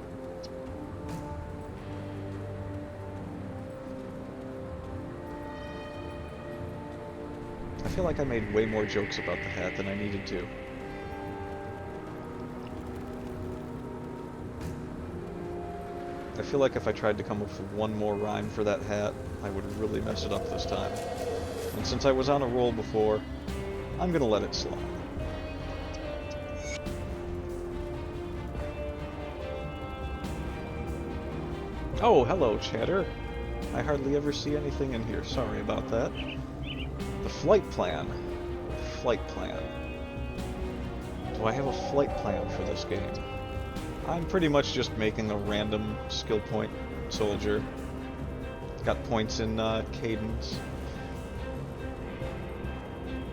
I feel like I made way more jokes about the hat than I needed to. I feel like if I tried to come up with one more rhyme for that hat, I would really mess it up this time. And since I was on a roll before, I'm gonna let it slide. Oh, hello, Chatter. I hardly ever see anything in here. Sorry about that. The flight plan. Flight plan. Do I have a flight plan for this game? I'm pretty much just making a random skill point soldier. Got points in cadence.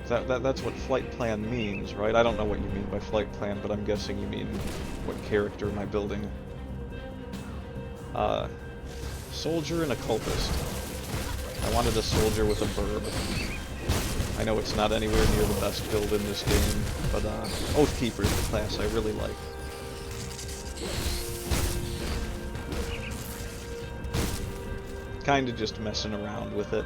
That's what flight plan means, right? I don't know what you mean by flight plan, but I'm guessing you mean what character am I building. Soldier and occultist. I wanted a soldier with a burb. I know it's not anywhere near the best build in this game, but Oathkeeper is the class I really like. Kinda just messing around with it.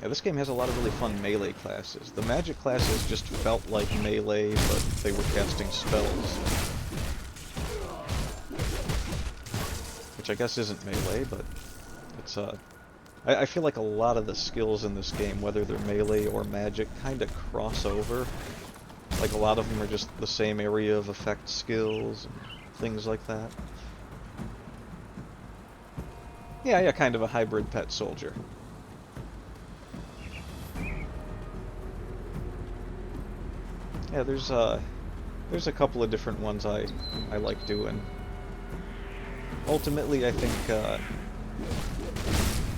Yeah, this game has a lot of really fun melee classes. The magic classes just felt like melee, but they were casting spells. Which I guess isn't melee, but it's, I feel like a lot of the skills in this game, whether they're melee or magic, kinda cross over. Like, a lot of them are just the same area of effect skills and things like that. Yeah, kind of a hybrid pet soldier. Yeah, there's a couple of different ones I like doing. Ultimately, I think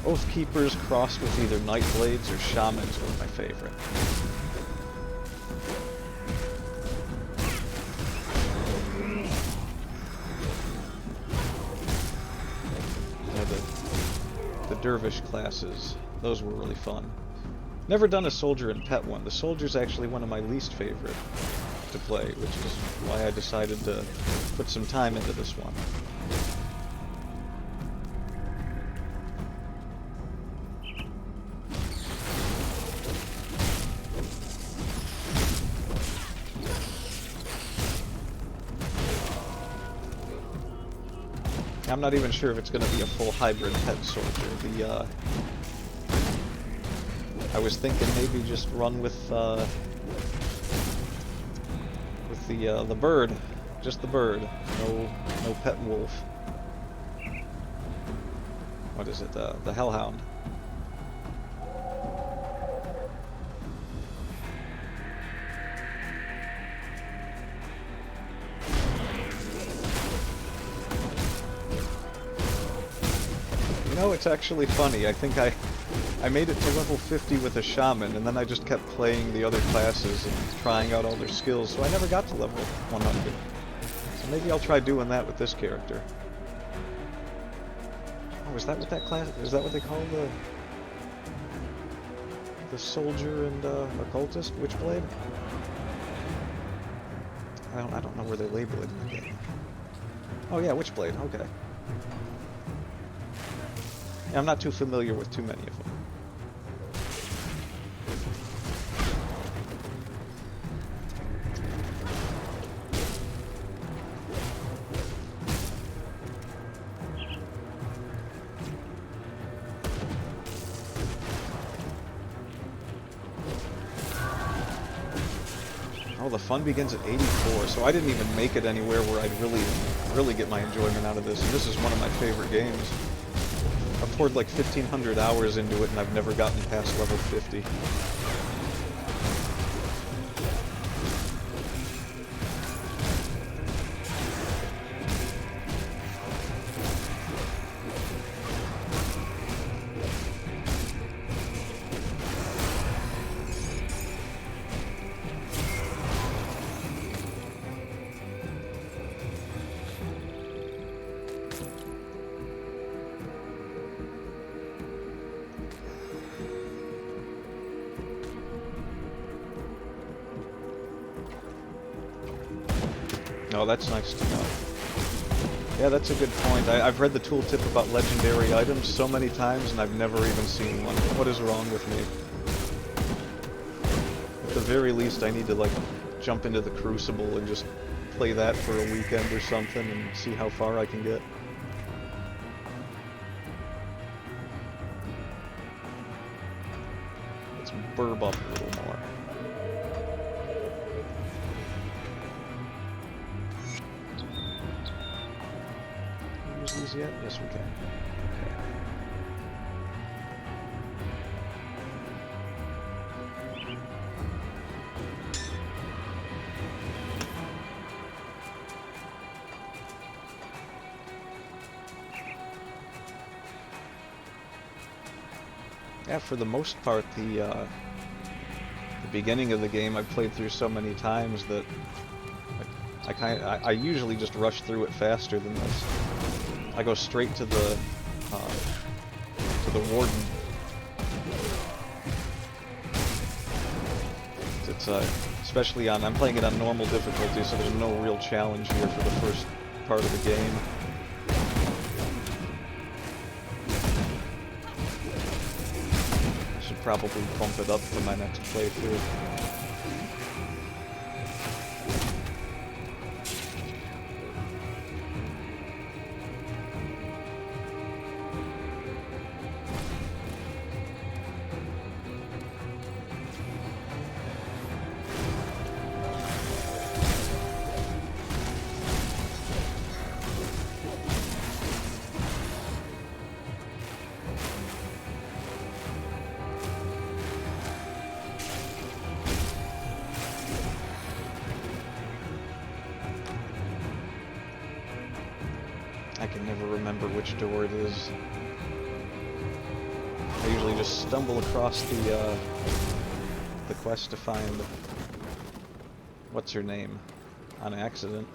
Oathkeepers crossed with either Nightblades or Shamans were my favorite. Yeah, the Dervish classes, those were really fun. Never done a soldier and pet one. The soldier's actually one of my least favorite to play, which is why I decided to put some time into this one. I'm not even sure if it's going to be a full hybrid pet soldier. I was thinking maybe just run with the bird, just the bird. No pet wolf. What is it? The hellhound. You know, it's actually funny. I think I made it to level 50 with a shaman, and then I just kept playing the other classes and trying out all their skills, so I never got to level 100. So maybe I'll try doing that with this character. Oh, is that what that class... is that what they call the soldier and occultist? Witchblade? I don't know where they label it in the game. Oh yeah, Witchblade, okay. Yeah, I'm not too familiar with too many of them. Oh, the fun begins at 84, so I didn't even make it anywhere where I'd really get my enjoyment out of this, and this is one of my favorite games. I've poured like 1,500 hours into it, and I've never gotten past level 50. Oh, that's nice to know. Yeah, that's a good point. I've read the tooltip about legendary items so many times, and I've never even seen one. What is wrong with me? At the very least, I need to, like, jump into the Crucible and just play that for a weekend or something and see how far I can get. Let's burb up a little more. these yet? Yes, we can. Okay. Yeah, for the most part, the beginning of the game I played through so many times that I usually just rush through it faster than this. I go straight to the warden. It's especially on, I'm playing it on normal difficulty, so there's no real challenge here for the first part of the game. I should probably bump it up for my next playthrough. I can never remember which door it is. I usually just stumble across the quest to find what's her name on accident.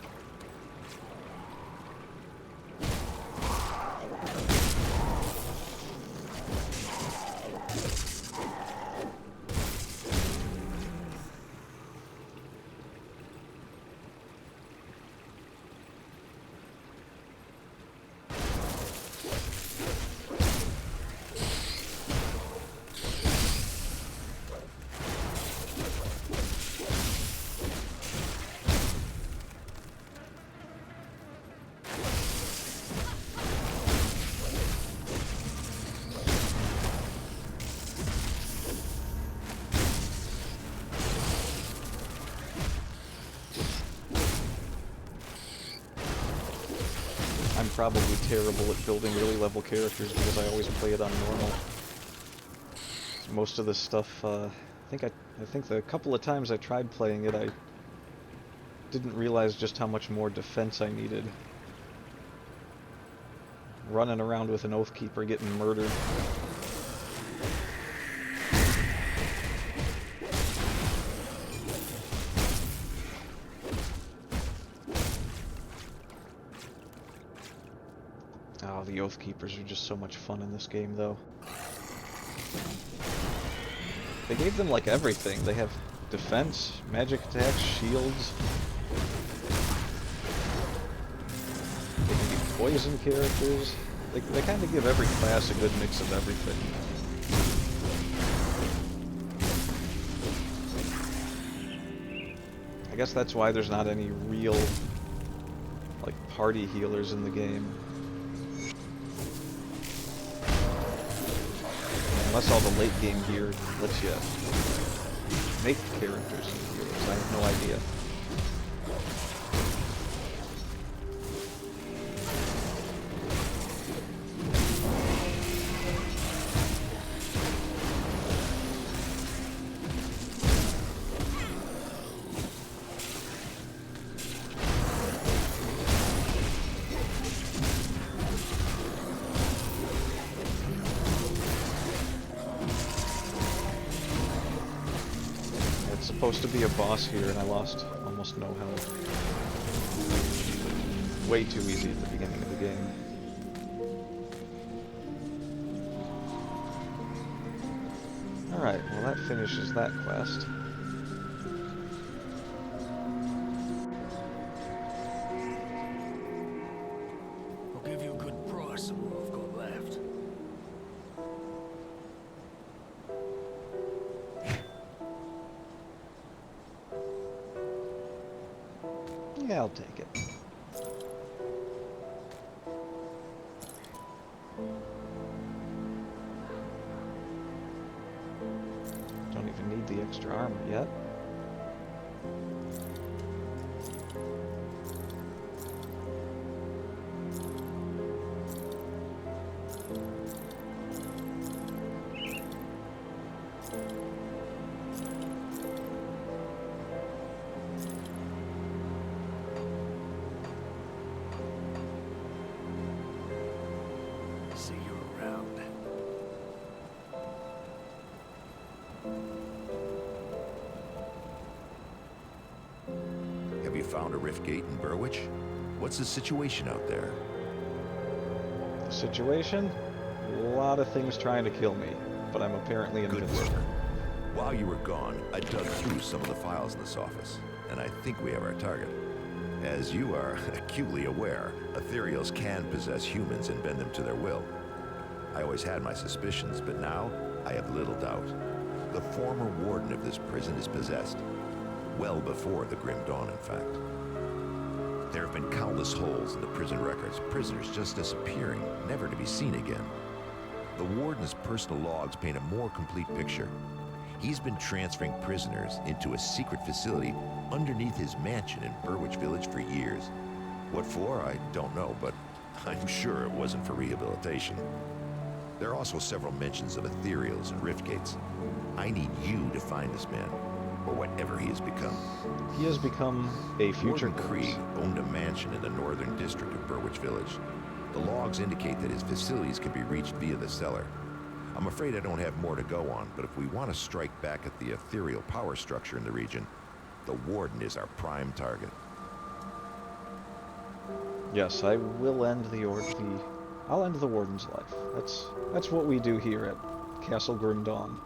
I'm probably terrible at building early level characters because I always play it on normal. Most of this stuff, I think the couple of times I tried playing it, I didn't realize just how much more defense I needed. Running around with an Oathkeeper getting murdered. Oh, the Oathkeepers are just so much fun in this game, though. They gave them, like, everything. They have defense, magic attacks, shields. They can be poison characters. They kind of give every class a good mix of everything. I guess that's why there's not any real, like, party healers in the game. Unless all the late game gear lets you make characters and heroes. I have no idea. Supposed to be a boss here, and I lost almost no health. Way too easy at the beginning of the game. Alright, well that finishes that quest. I'll give you a good price on what I've got left. Yeah, I'll take it. Don't even need the extra armor yet. Have you found a rift gate in Burwich? What's the situation out there? The situation? A lot of things trying to kill me, but I'm apparently Good invincible. work. While you were gone, I dug through some of the files in this office, and I think we have our target. As you are acutely aware, ethereals can possess humans and bend them to their will. I always had my suspicions, but now I have little doubt. The former warden of this prison is possessed. Well before the Grim Dawn, in fact. There have been countless holes in the prison records, prisoners just disappearing, never to be seen again. The warden's personal logs paint a more complete picture. He's been transferring prisoners into a secret facility underneath his mansion in Burwich Village for years. What for, I don't know, but I'm sure it wasn't for rehabilitation. There are also several mentions of ethereals and rift gates. I need you to find this man, or whatever he has become. He has become a future Warden Krieg owned a mansion in the northern district of Burwich Village. The logs indicate that his facilities can be reached via the cellar. I'm afraid I don't have more to go on, but if we want to strike back at the ethereal power structure in the region, the Warden is our prime target. Yes, I will end I'll end the Warden's life. That's what we do here at Castle Grim Dawn.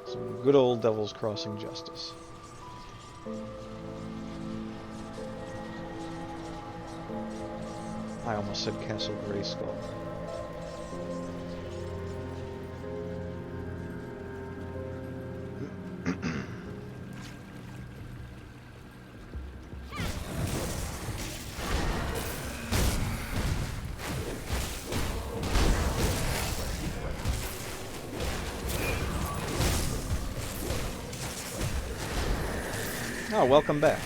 Some good old Devil's Crossing justice. I almost said Castle Grayskull. Oh, welcome back.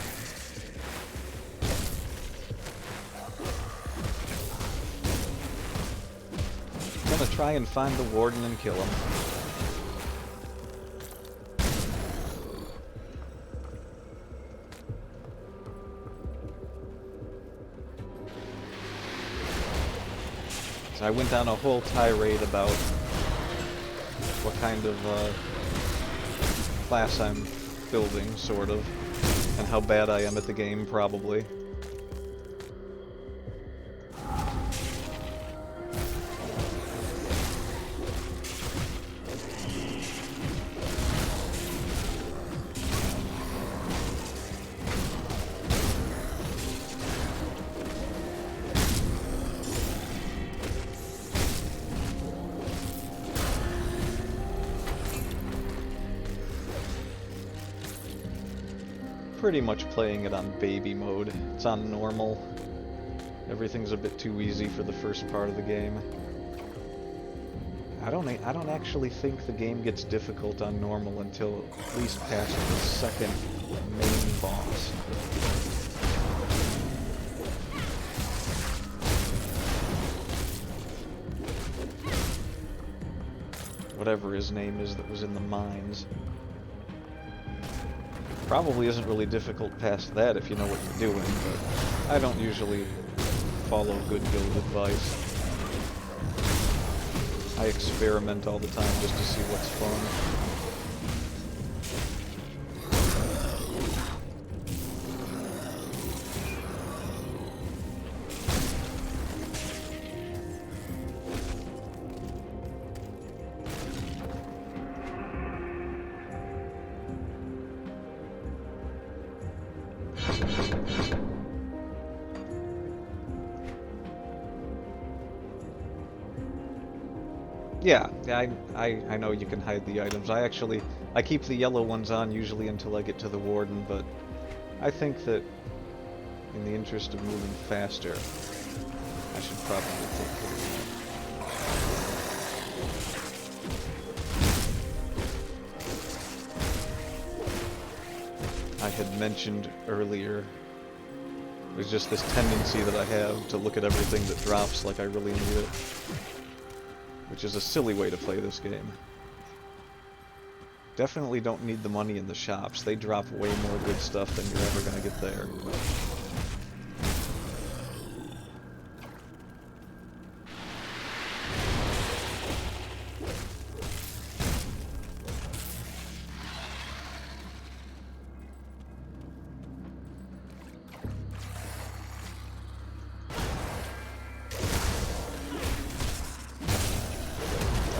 I'm gonna try and find the Warden and kill him. So I went on a whole tirade about what kind of class I'm building, sort of, and how bad I am at the game, probably. Pretty much playing it on baby mode. It's on normal. Everything's a bit too easy for the first part of the game. I don't actually think the game gets difficult on normal until at least past the second main boss. Whatever his name is that was in the mines. Probably isn't really difficult past that if you know what you're doing, but I don't usually follow good guild advice. I experiment all the time just to see what's fun. Yeah, I know you can hide the items. I keep the yellow ones on usually until I get to the Warden, but I think that in the interest of moving faster, I should probably take care of that. I had mentioned earlier, there's just this tendency that I have to look at everything that drops like I really need it. Which is a silly way to play this game. Definitely don't need the money in the shops. They drop way more good stuff than you're ever gonna get there.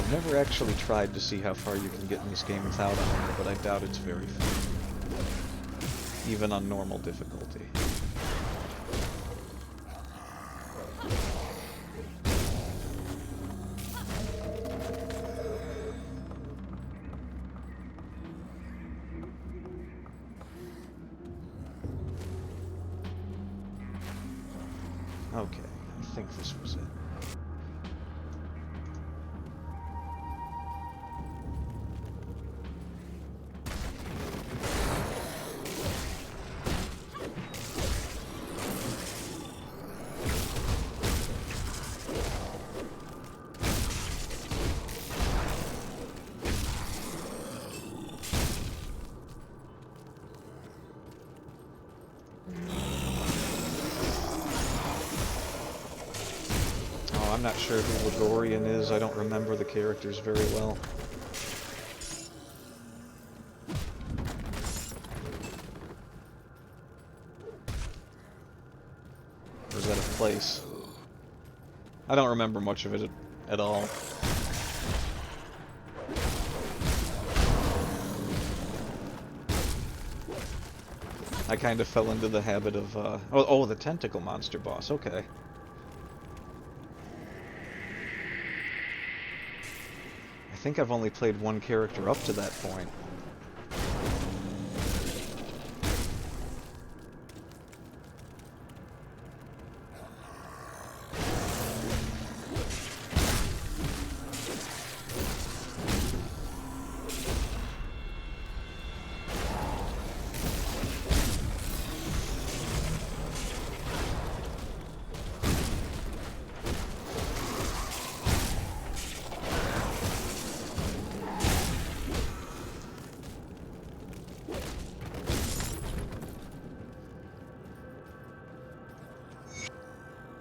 I've never actually tried to see how far you can get in this game without armor, but I doubt it's very far. Even on normal difficulty. Okay, I think this was it. I'm not sure who Ligorian is. I don't remember the characters very well. Or is that a place? I don't remember much of it at all. I kind of fell into the habit of, oh, the tentacle monster boss, okay. I think I've only played one character up to that point.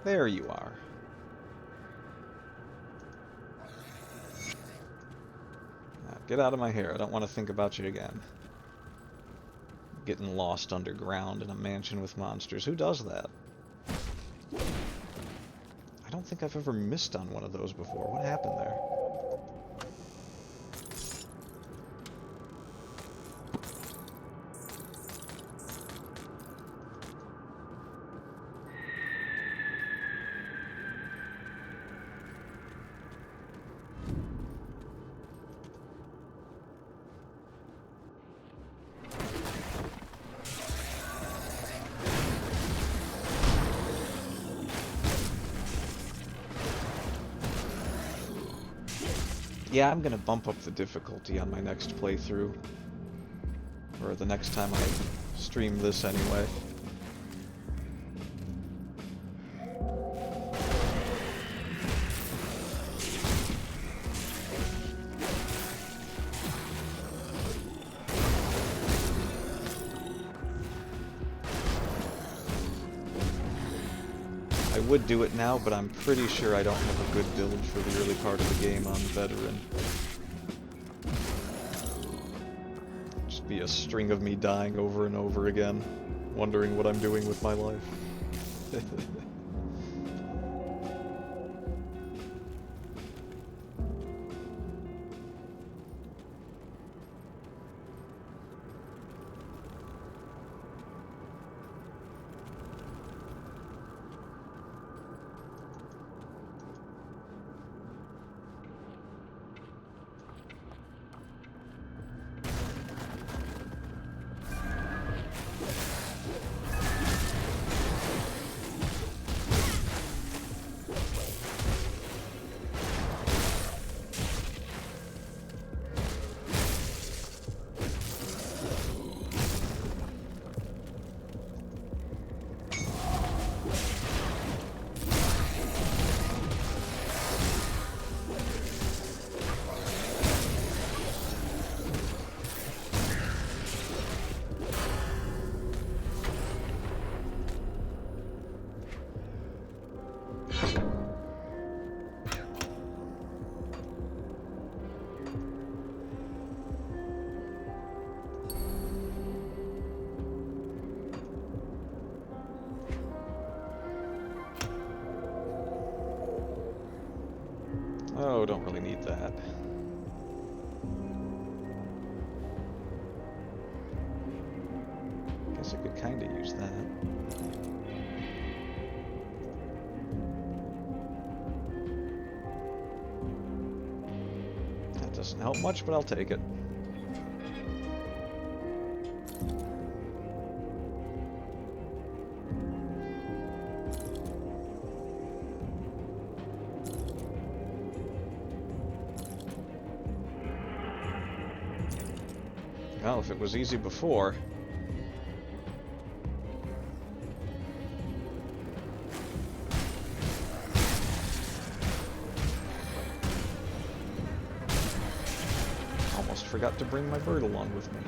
There you are. Now, get out of my hair. I don't want to think about you again. Getting lost underground in a mansion with monsters. Who does that? I don't think I've ever missed on one of those before. What happened there? Yeah, I'm gonna bump up the difficulty on my next playthrough. Or the next time I stream this anyway. I would do it now, but I'm pretty sure I don't have a good build for the early part of the game on Veteran. Just be a string of me dying over and over again, wondering what I'm doing with my life. Oh, don't really need that. Guess I could kinda use that. That doesn't help much, but I'll take it. Well, if it was easy before... Almost forgot to bring my bird along with me.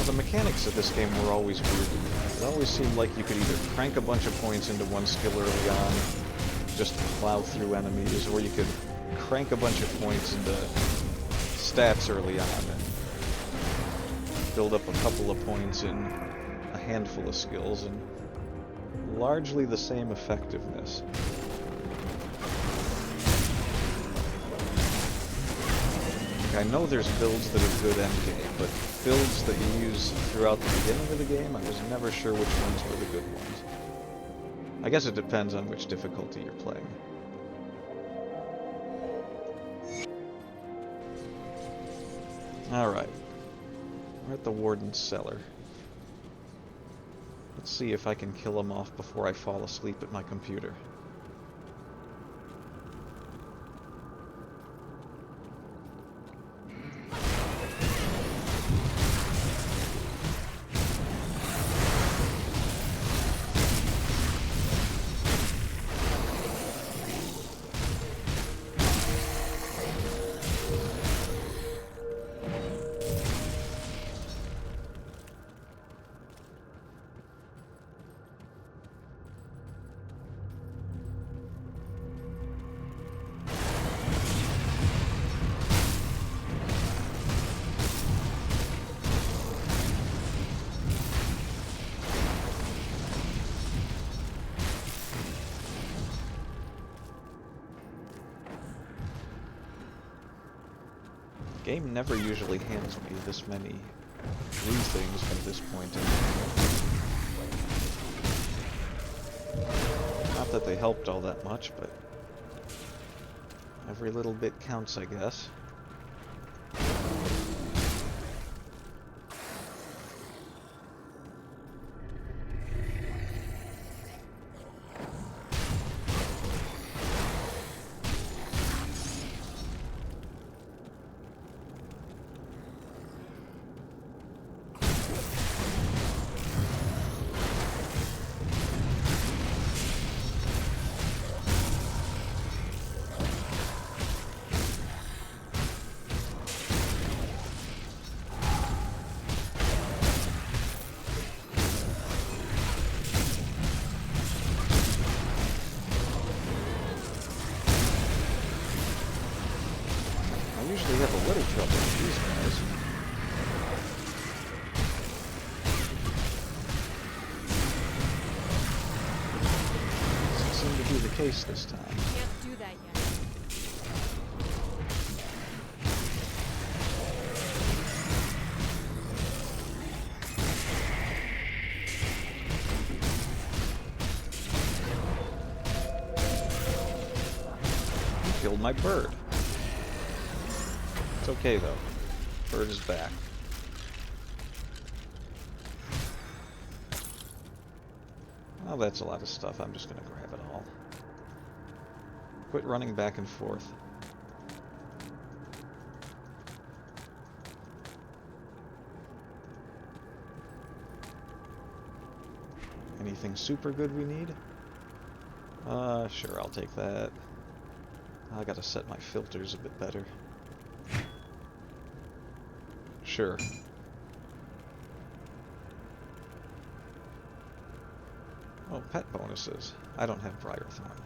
The mechanics of this game were always weird to me. It always seemed like you could either crank a bunch of points into one skill early on, just to plow through enemies, or you could crank a bunch of points into stats early on and build up a couple of points in a handful of skills, and largely the same effectiveness. I know there's builds that are good endgame, but builds that you use throughout the beginning of the game, I was never sure which ones were the good ones. I guess it depends on which difficulty you're playing. Alright. We're at the Warden's cellar. Let's see if I can kill him off before I fall asleep at my computer. The game never usually hands me this many blue things from this point in. Not that they helped all that much, but every little bit counts, I guess. I usually have a little trouble with these guys. Doesn't seem to be the case this time. Can't do that yet. You killed my bird. It's okay though. Bird is back. Well, that's a lot of stuff. I'm just gonna grab it all. Quit running back and forth. Anything super good we need? Sure, I'll take that. I gotta set my filters a bit better. Sure. Oh, pet bonuses. I don't have Briarthorn.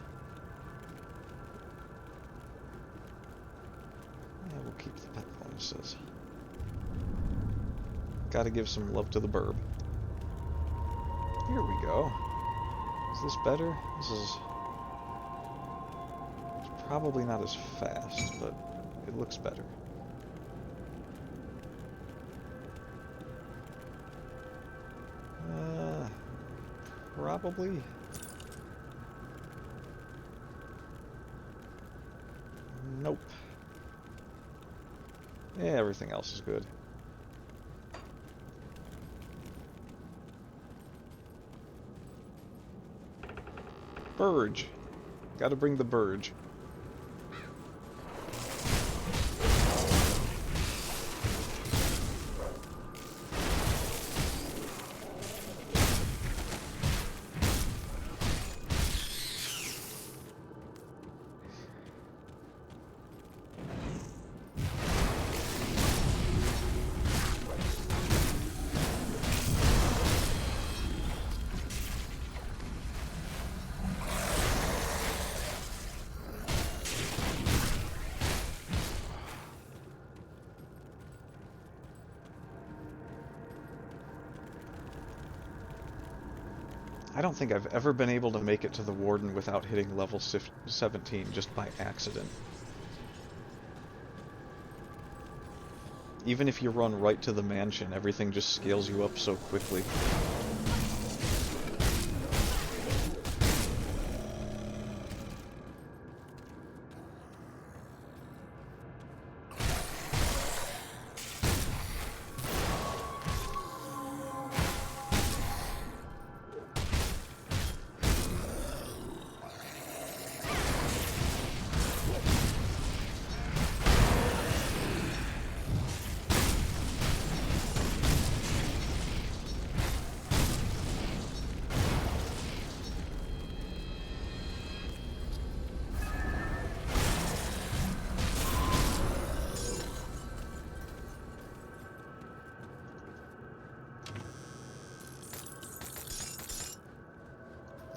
Yeah, we'll keep the pet bonuses. Gotta give some love to the burb. Here we go. Is this better? This is... It's probably not as fast, but it looks better. Probably. Nope. Yeah, everything else is good. Burge. Gotta bring the Burge. I don't think I've ever been able to make it to the Warden without hitting level 17 just by accident. Even if you run right to the mansion, everything just scales you up so quickly.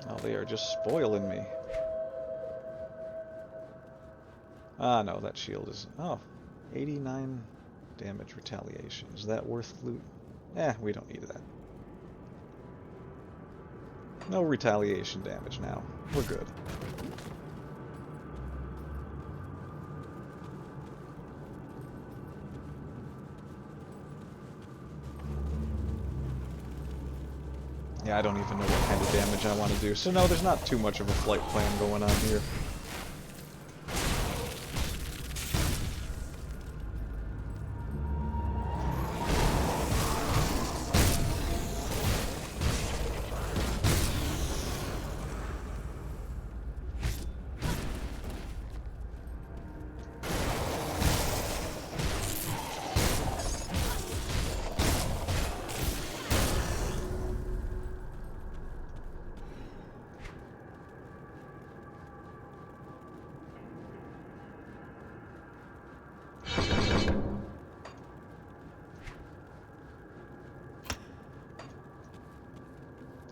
Oh, they are just spoiling me. Ah, no, that shield is... Oh, 89 damage retaliation. Is that worth loot? Eh, we don't need that. No retaliation damage now. We're good. Yeah, I don't even know what kind of damage I want to do. So no, there's not too much of a flight plan going on here.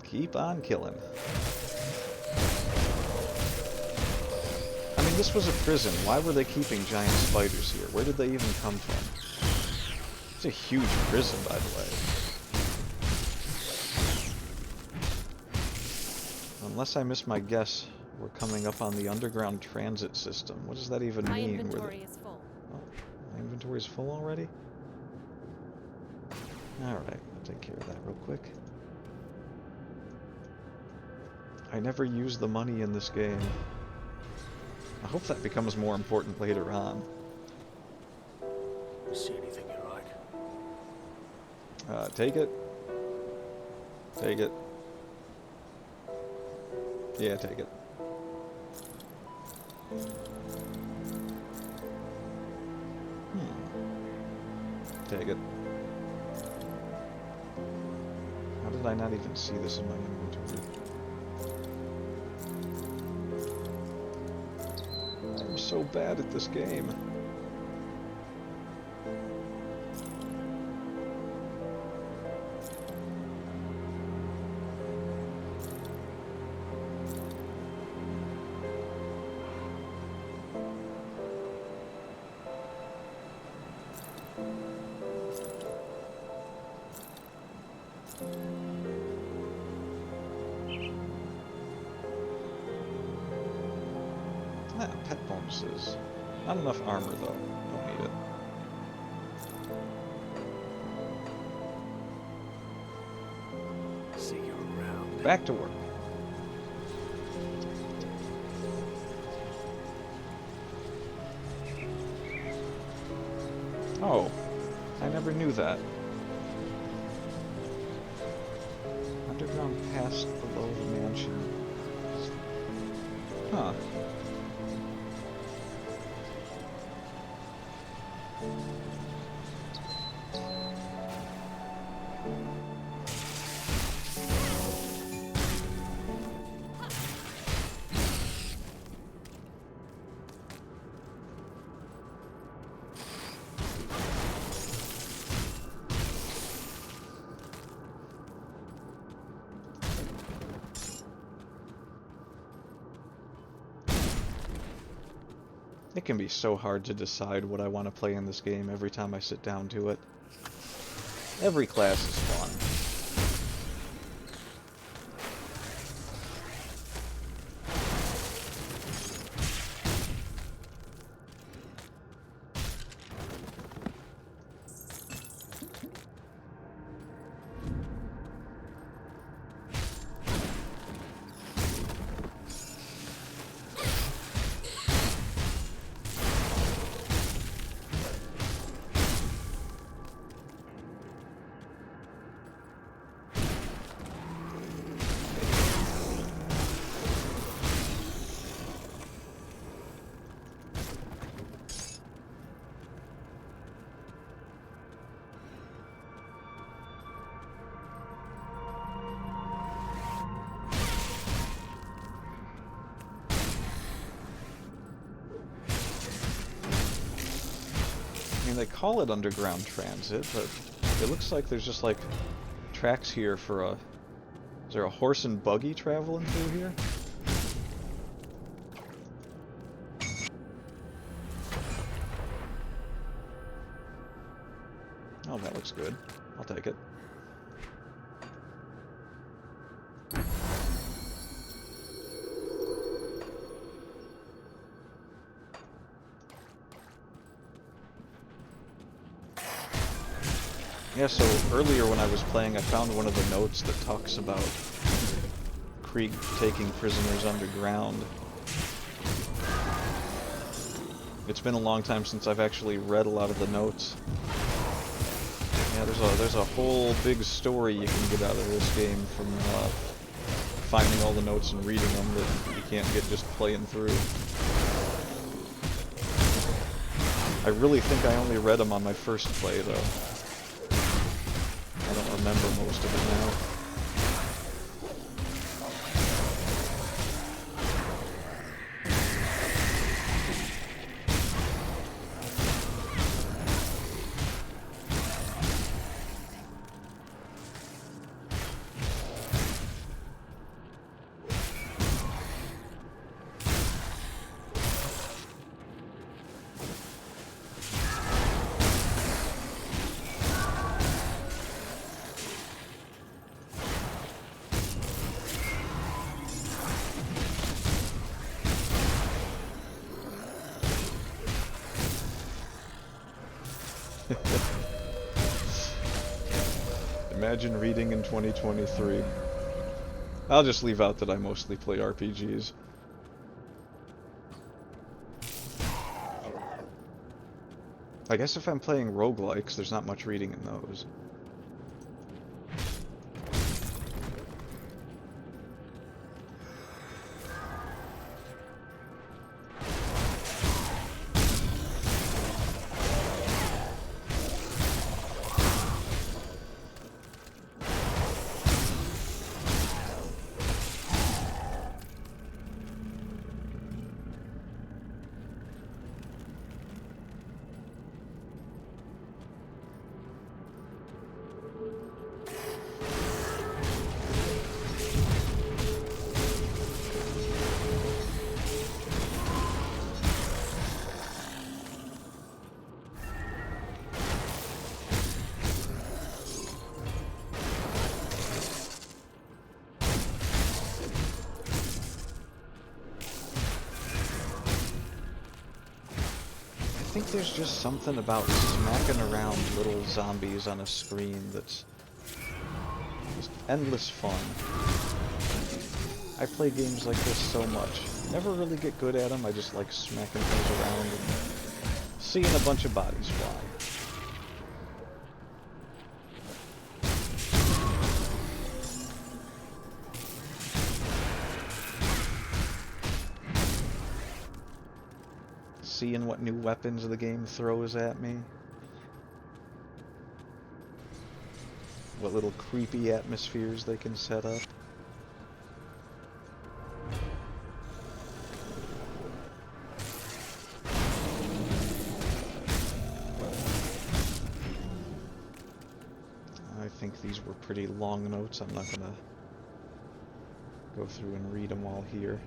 Keep on killing. I mean, this was a prison. Why were they keeping giant spiders here? Where did they even come from? It's a huge prison, by the way. Unless I miss my guess, we're coming up on the underground transit system. What does that even mean? My inventory is full. Oh, my inventory is full already? Alright, I'll take care of that real quick. I never use the money in this game. I hope that becomes more important later on. See anything you like? Take it. Take it. Yeah, take it. Take it. How did I not even see this in my inventory? I'm so bad at this game. pet bonuses. Not enough armor, though. Don't need it. See you around. Back to work. Oh, I never knew that. Underground pass below the mansion. Huh. It can be so hard to decide what I want to play in this game every time I sit down to it. Every class is fun. I mean, they call it underground transit, but it looks like there's just like tracks here for a... Is there a horse and buggy traveling through here? Oh, that looks good. I'll take it. Yeah, so earlier when I was playing, I found one of the notes that talks about Krieg taking prisoners underground. It's been a long time since I've actually read a lot of the notes. Yeah, there's a whole big story you can get out of this game from finding all the notes and reading them that you can't get just playing through. I really think I only read them on my first play, though. I don't remember most of it now. Imagine reading in 2023. I'll just leave out that I mostly play RPGs. I guess if I'm playing roguelikes, there's not much reading in those. think there's just something about smacking around little zombies on a screen that's just endless fun. I play games like this so much. Never really get good at them, I just like smacking things around and seeing a bunch of bodies fly. Seeing what new weapons the game throws at me. What little creepy atmospheres they can set up. I think these were pretty long notes. I'm not gonna go through and read them all here.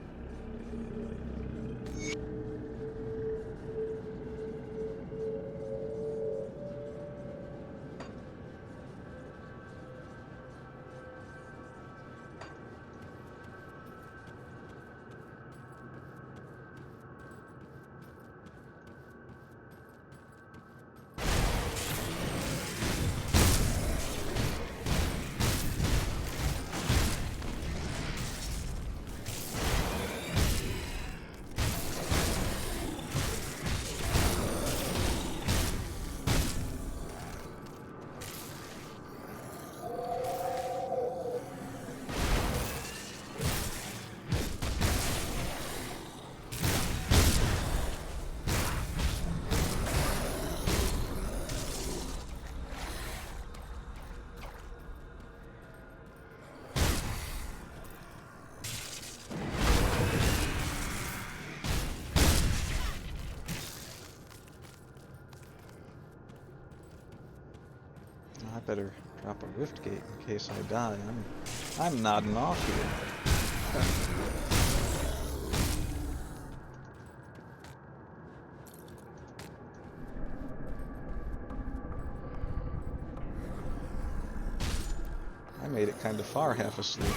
I better drop a rift gate in case I die. I'm nodding off here. I made it kind of far half asleep.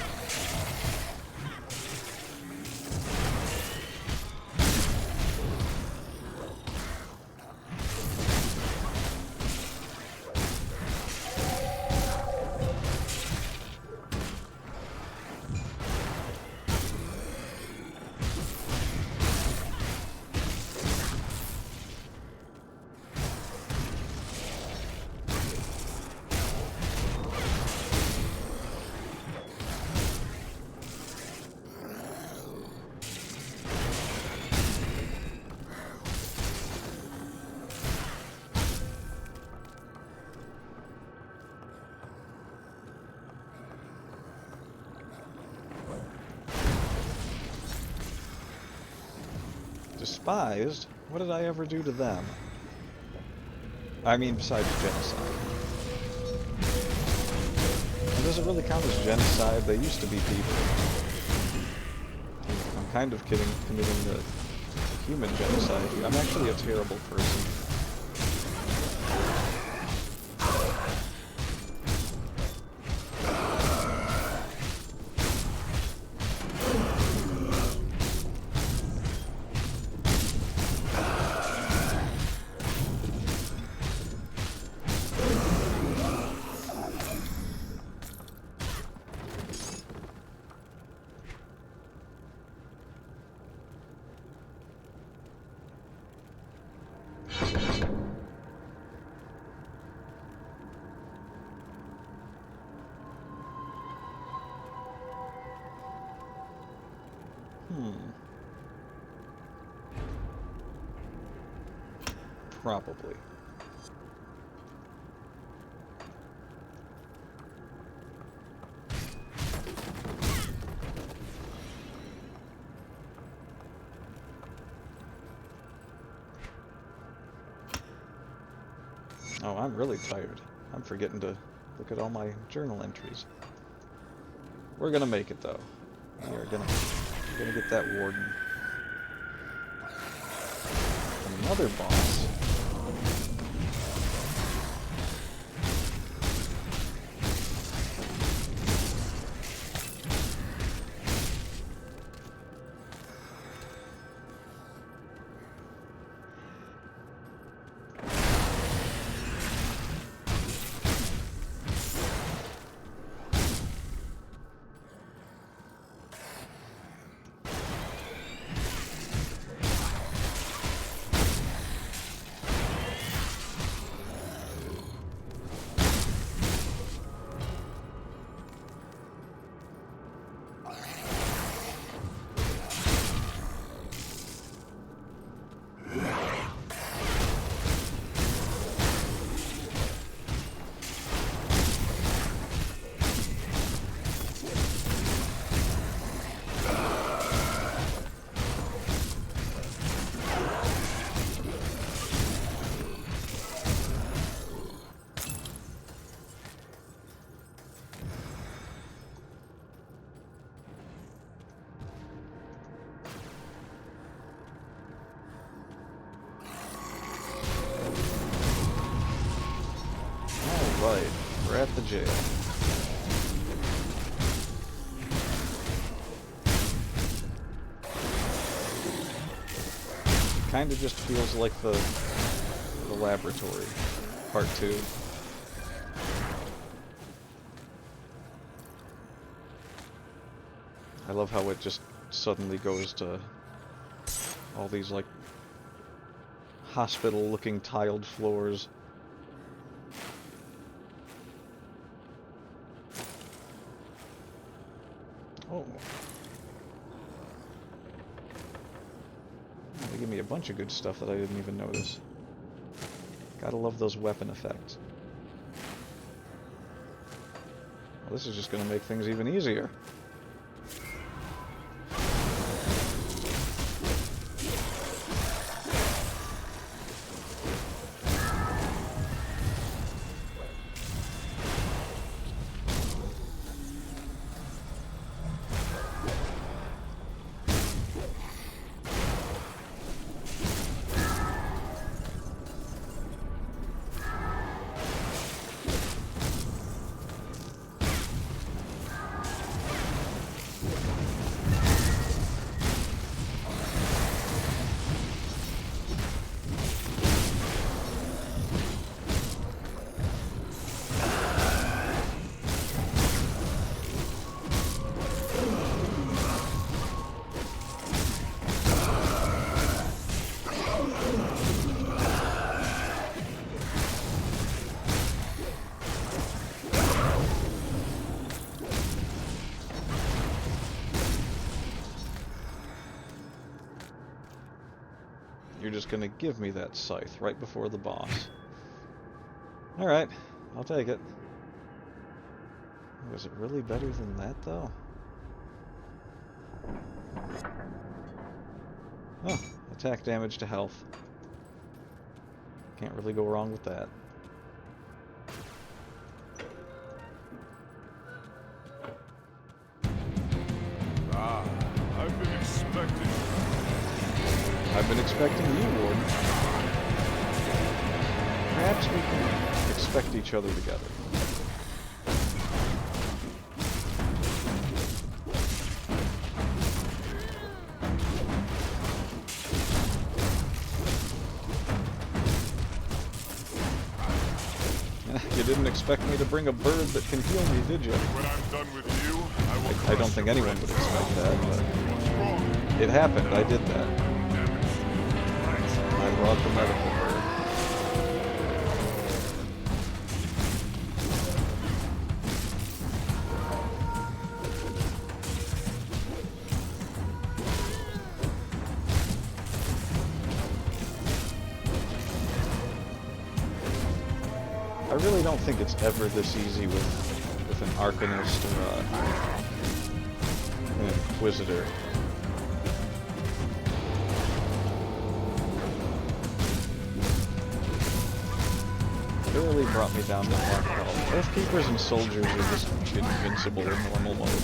Despised? What did I ever do to them? I mean, besides genocide. And does it really count as genocide? They used to be people. I'm kind of committing the human genocide here. I'm actually a terrible person. Probably. Oh, I'm really tired. I'm forgetting to look at all my journal entries. We're gonna make it though. We're gonna get that warden. Another boss. We're at the jail. Kinda just feels like the laboratory, part 2. I love how it just suddenly goes to all these, like, hospital-looking tiled floors. Oh. They give me a bunch of good stuff that I didn't even notice. Gotta love those weapon effects. Well, this is just gonna make things even easier. You're just gonna give me that scythe right before the boss. Alright, I'll take it. Was it really better than that, though? Oh, attack damage to health. Can't really go wrong with that. Ah, I've been expecting. I've been expecting you, Warden. Perhaps we can expect each other together. You didn't expect me to bring a bird that can heal me, did you? When I'm done with you, I don't think anyone would expect that, but it happened. I did that. I brought the medical bird. I really don't think it's ever this easy with an Arcanist or an Inquisitor. It really brought me down to half health. Both Keepers and Soldiers are just invincible in normal mode.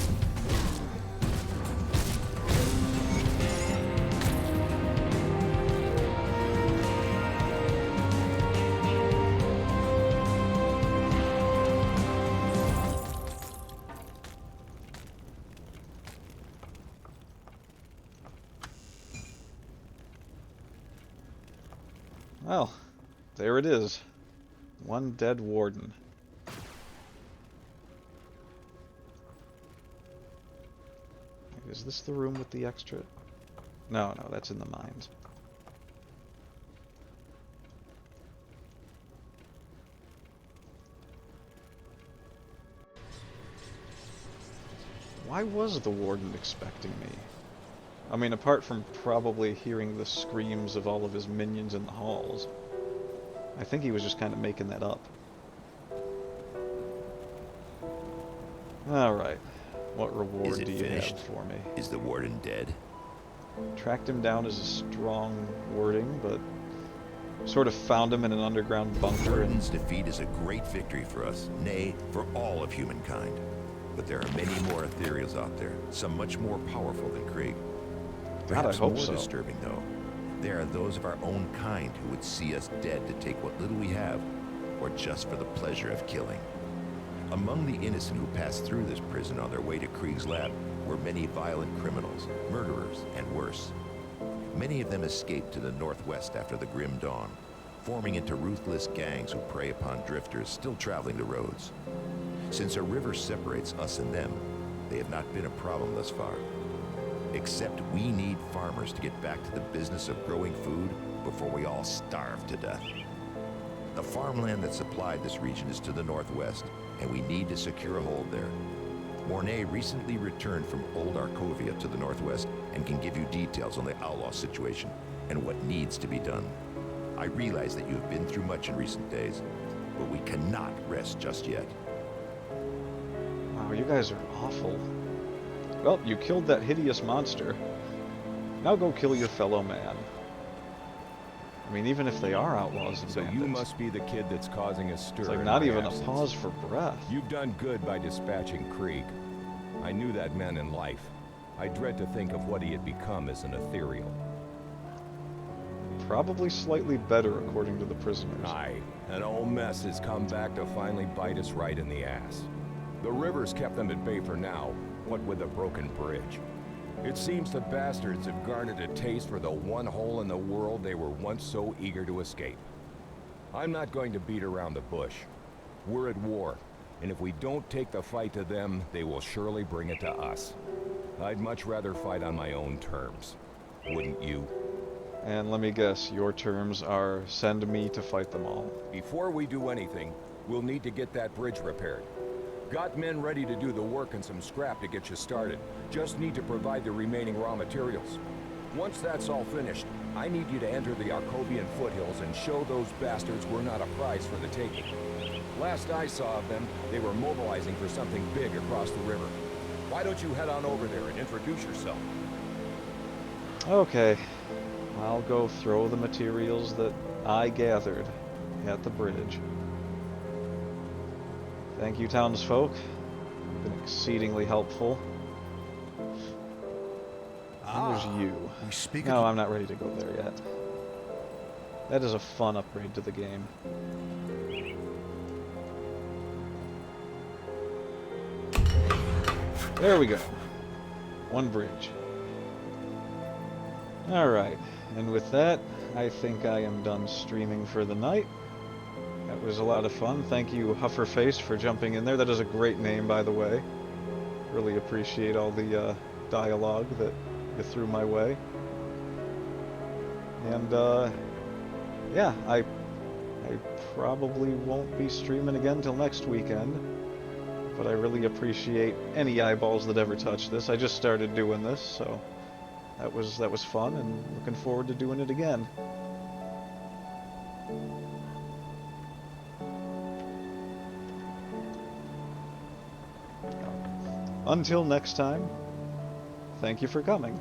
Well, there it is. One dead warden. Is this the room with the extra? No, that's in the mines. Why was the warden expecting me? I mean, apart from probably hearing the screams of all of his minions in the halls. I think he was just kind of making that up. Alright. What reward do you have for me? Is the warden dead? Tracked him down is a strong wording, but sort of found him in an underground bunker. Warden's defeat is a great victory for us, nay, for all of humankind. But there are many more ethereals out there, some much more powerful than Krieg. Perhaps I hope more so. disturbing, though. There are those of our own kind who would see us dead to take what little we have, or just for the pleasure of killing. Among the innocent who passed through this prison on their way to Krieg's lab were many violent criminals, murderers, and worse. Many of them escaped to the northwest after the Grim Dawn, forming into ruthless gangs who prey upon drifters still traveling the roads. Since a river separates us and them, they have not been a problem thus far. Except we need farmers to get back to the business of growing food before we all starve to death. The farmland that supplied this region is to the northwest, and we need to secure a hold there. Mornay recently returned from Old Arkovia to the northwest and can give you details on the outlaw situation and what needs to be done. I realize that you have been through much in recent days, but we cannot rest just yet. Wow, you guys are awful. Well, you killed that hideous monster. Now go kill your fellow man. I mean, even if they are outlaws and So bandits, you must be the kid that's causing a stir. it's like in not my even absence. a pause for breath. You've done good by dispatching Krieg. I knew that man in life. I dread to think of what he had become as an ethereal. Probably slightly better, according to the prisoners. Aye, an old mess has come back to finally bite us right in the ass. The river's kept them at bay for now, what with a broken bridge. It seems the bastards have garnered a taste for the one hole in the world they were once so eager to escape. I'm not going to beat around the bush. We're at war, and if we don't take the fight to them, they will surely bring it to us. I'd much rather fight on my own terms. Wouldn't you? And let me guess, your terms are send me to fight them all. Before we do anything, we'll need to get that bridge repaired. Got men ready to do the work and some scrap to get you started. Just need to provide the remaining raw materials. Once that's all finished, I need you to enter the Arkovian foothills and show those bastards we're not a prize for the taking. Last I saw of them, they were mobilizing for something big across the river. Why don't you head on over there and introduce yourself? Okay, I'll go throw the materials that I gathered at the bridge. Thank you, townsfolk. You've been exceedingly helpful. And there's you. We speak No, I'm not ready to go there yet. That is a fun upgrade to the game. There we go. One bridge. Alright, and with that, I think I am done streaming for the night. That was a lot of fun. Thank you, Hufferface, for jumping in there. That is a great name, by the way. Really appreciate all the dialogue that you threw my way. And, yeah, I probably won't be streaming again till next weekend. But I really appreciate any eyeballs that ever touch this. I just started doing this, so that was fun, and looking forward to doing it again. Until next time, thank you for coming.